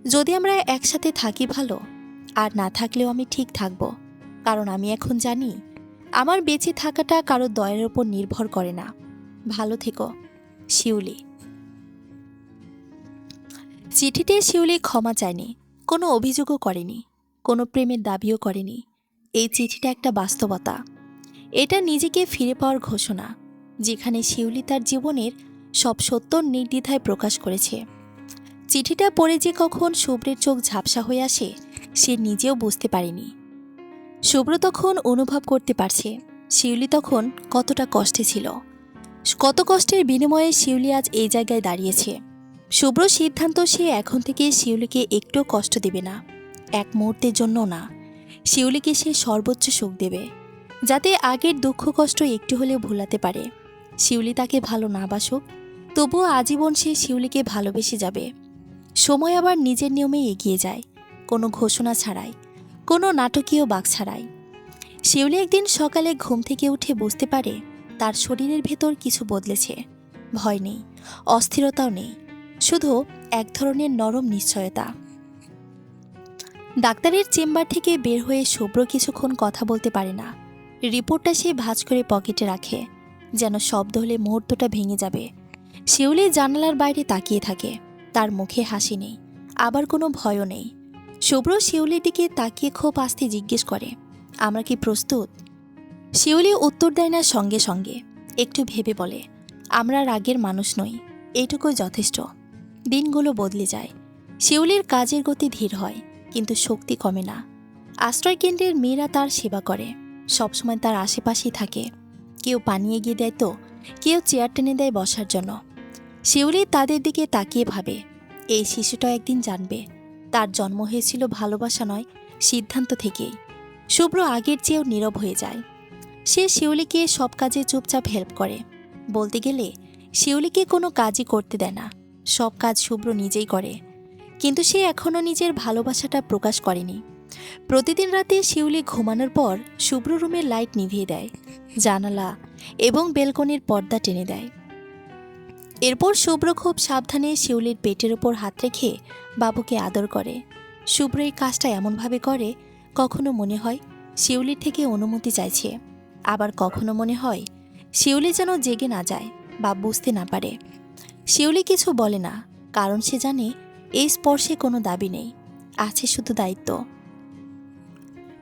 যদি আমরা একসাথে থাকি ভালো, আর না থাকলেও আমি ঠিক থাকব, কারণ আমি এখন জানি আমার বেঁচে থাকাটা কারো দয়ের উপর নির্ভর করে না। ভালো থেকো, শিউলি। চিঠিতে শিউলি ক্ষমা চায়নি, কোনো অভিযোগও করেনি, কোনো প্রেমের দাবিও করেনি। এই চিঠিটা একটা বাস্তবতা, এটা নিজেকে ফিরে পাওয়ার ঘোষণা, যেখানে শিউলি তার জীবনের সব সত্য নির্দ্বিধায় প্রকাশ করেছে। চিঠিটা পড়ে যে কখন শুভ্রের চোখ ঝাপসা হয়ে আসে, সে নিজেও বুঝতে পারেনি। শুভ্র তখন অনুভব করতে পারছে শিউলি তখন কতটা কষ্টে ছিল, কত কষ্টের বিনিময়ে শিউলি আজ এই জায়গায় দাঁড়িয়েছে। শুভ্র সিদ্ধান্ত, সে এখন থেকে শিউলিকে একটু কষ্ট দেবে না, এক মুহূর্তের জন্য না। শিউলিকে সে সর্বোচ্চ সুখ দেবে, যাতে আগের দুঃখ কষ্ট একটু হলেও ভুলাতে পারে। শিউলি তাকে ভালো না বাসুক, তবুও আজীবন সে শিউলিকে ভালোবেসে যাবে। সময় আবার নিজের নিয়মে এগিয়ে যায়, কোনো ঘোষণা ছাড়াই, কোনো নাটকীয় বাঁক ছাড়াই। শিউলি একদিন সকালে ঘুম থেকে উঠে বুঝতে পারে তার শরীরের ভেতর কিছু বদলেছে। ভয় নেই, অস্থিরতাও নেই, শুধু এক ধরনের নরম নিশ্চয়তা। ডাক্তারের চেম্বার থেকে বের হয়ে শুভ্র কিছুক্ষণ কথা বলতে পারে না। রিপোর্টটা সে ভাঁজ করে পকেটে রাখে, যেন শব্দ হলে মুহূর্তটা ভেঙে যাবে। শিউলি জানালার বাইরে তাকিয়ে থাকে, তার মুখে হাসি নেই, আবার কোনো ভয়ও নেই। শুভ্র শিউলির দিকে তাকিয়ে খুব আস্তে জিজ্ঞেস করে, আমরা কি প্রস্তুত? শিউলি উত্তর দেয় না সঙ্গে সঙ্গে, একটু ভেবে বলে, আমরা রাগের মানুষ নই, এইটুকুই যথেষ্ট। দিনগুলো বদলে যায়, শিউলির কাজের গতি ধীর হয়, কিন্তু শক্তি কমে না। আশ্রয়কেন্দ্রের মেয়েরা তার সেবা করে, সবসময় তার আশেপাশেই থাকে। কেউ পানি এগিয়ে দেয় তো কেউ চেয়ার টেনে দেয় বসার জন্য। শিউলি তাদের দিকে তাকিয়ে ভাবে, এই শিশুটা একদিন জানবে তার জন্ম হয়েছিল ভালোবাসা নয়, সিদ্ধান্ত থেকেই। শুভ্র আগের চেয়েও নীরব হয়ে যায়। সে শিউলিকে সব কাজে চুপচাপ হেল্প করে, বলতে গেলে শিউলিকে কোনো কাজই করতে দেয় না, সব কাজ শুভ্র নিজেই করে। কিন্তু সে এখনও নিজের ভালোবাসাটা প্রকাশ করেনি। প্রতিদিন রাতে শিউলি ঘুমানোর পর শুভ্র রুমের লাইট নিভিয়ে দেয়, জানালা এবং বেলকনির পর্দা টেনে দেয়। এরপর শুভ্র খুব সাবধানে শিউলির পেটের ওপর হাত রেখে বাবুকে আদর করে। শুভ্র এই কাজটা এমনভাবে করে, কখনো মনে হয় শিউলির থেকে অনুমতি চাইছে, আবার কখনো মনে হয় শিউলি যেন জেগে না যায় বা বুঝতে না পারে। শিউলি কিছু বলে না, কারণ সে জানে এই স্পর্শে কোনো দাবি নেই, আছে শুধু দায়িত্ব।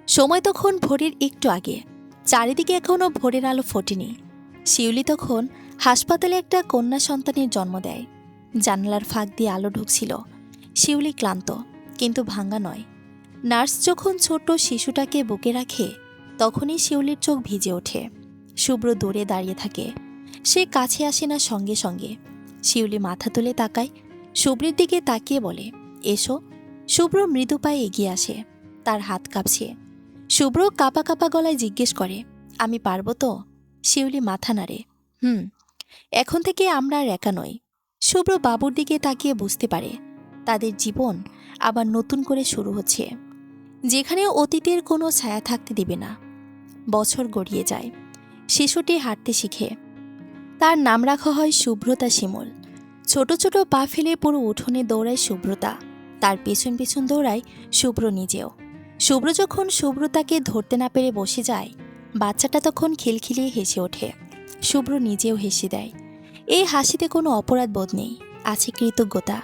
সময় তখন ভোরের একটু আগে, চারিদিকে এখনও ভোরের আলো ফোটেনি। শিউলি তখন হাসপাতালে একটা কন্যা সন্তানের জন্ম দেয়। জানালার ফাঁক দিয়ে আলো ঢুকছিল। শিউলি ক্লান্ত, কিন্তু ভাঙ্গা নয়। নার্স যখন ছোট্ট শিশুটাকে বুকে রাখে, তখনই শিউলির চোখ ভিজে ওঠে। শুভ্র দূরে দাঁড়িয়ে থাকে। সে কাছে আসে না সঙ্গে সঙ্গে। শিউলি মাথা তুলে তাকায়, শুভ্রের দিকে তাকিয়ে বলে, এসো। শুভ্র মৃদু পায়ে এগিয়ে আসে। তার হাত কাঁপছে। শুভ্র কাঁপা কাঁপা গলায় জিজ্ঞেস করে, আমি পারবো তো? শিউলি মাথা নাড়ে, হুম। এখন থেকে আমরা আর একা নই। শুভ্র বাবুর দিকে তাকিয়ে বুঝতে পারে তাদের জীবন আবার নতুন করে শুরু হচ্ছে, যেখানে অতীতের কোনো ছায়া থাকতে দিবে না। বছর গড়িয়ে যায়। শিশুটি হাঁটতে শিখে। তার নাম রাখা হয় শুভ্রতা শিমুল। ছোট ছোট পা ফেলে পুরো উঠোনে দৌড়ায় শুভ্রতা। তার পেছন পেছন দৌড়ায় শুভ্র নিজেও। শুভ্র যখন শুভ্রতাকে ধরতে না পেরে বসে যায়, বাচ্চাটা তখন খিলখিলিয়ে হেসে ওঠে। শুভ্র নিজেও হেসে দেয়। এই হাসিতে কোনো অপরাধ বোধ নেই, আছে কৃতজ্ঞতা।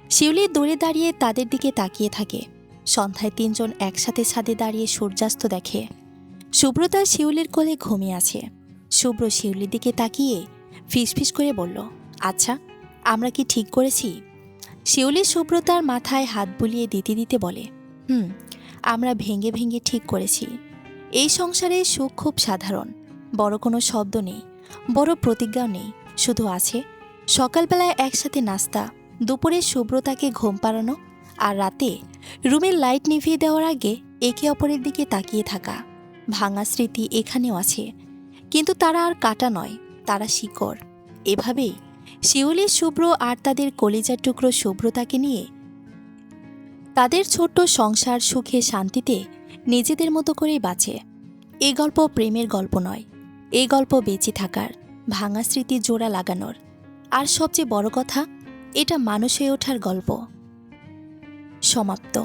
শিউলি দূরে দাঁড়িয়ে তাদের দিকে তাকিয়ে থাকে। সন্ধ্যায় তিনজন একসাথে ছাদে দাঁড়িয়ে সূর্যাস্ত দেখে। শুভ্রতা শিউলির কোলে ঘুমিয়ে আছে। শুভ্র শিউলির দিকে তাকিয়ে ফিসফিস করে বলল, আচ্ছা, আমরা কি ঠিক করেছি? শিউলি শুভ্রতার মাথায় হাত বুলিয়ে দিতে দিতে বলে, হুম, আমরা ভেঙে ভেঙে ঠিক করেছি। এই সংসারে সুখ খুব সাধারণ। বড় কোনো শব্দ নেই, বড় প্রতিজ্ঞাও নেই। শুধু আছে সকালবেলায় একসাথে নাস্তা, দুপুরে শুভ্রতাকে ঘুম পাড়ানো, আর রাতে রুমের লাইট নিভিয়ে দেওয়ার আগে একে অপরের দিকে তাকিয়ে থাকা। ভাঙা স্মৃতি এখানেও আছে, কিন্তু তারা আর কাটা নয়, তারা শিকড়। এভাবেই শিউলি, শুভ্র আর তাদের কলিজার টুকরো শুভ্রতাকে নিয়ে তাদের ছোট্ট সংসার সুখে শান্তিতে নিজেদের মতো করেই বাঁচে। এই গল্প প্রেমের গল্প নয়, এই গল্প বেঁচে থাকার, ভাঙা স্মৃতি জোড়া লাগানোর, আর সবচেয়ে বড় কথা, এটা মানুষ হয়ে ওঠার গল্প। সমাপ্ত।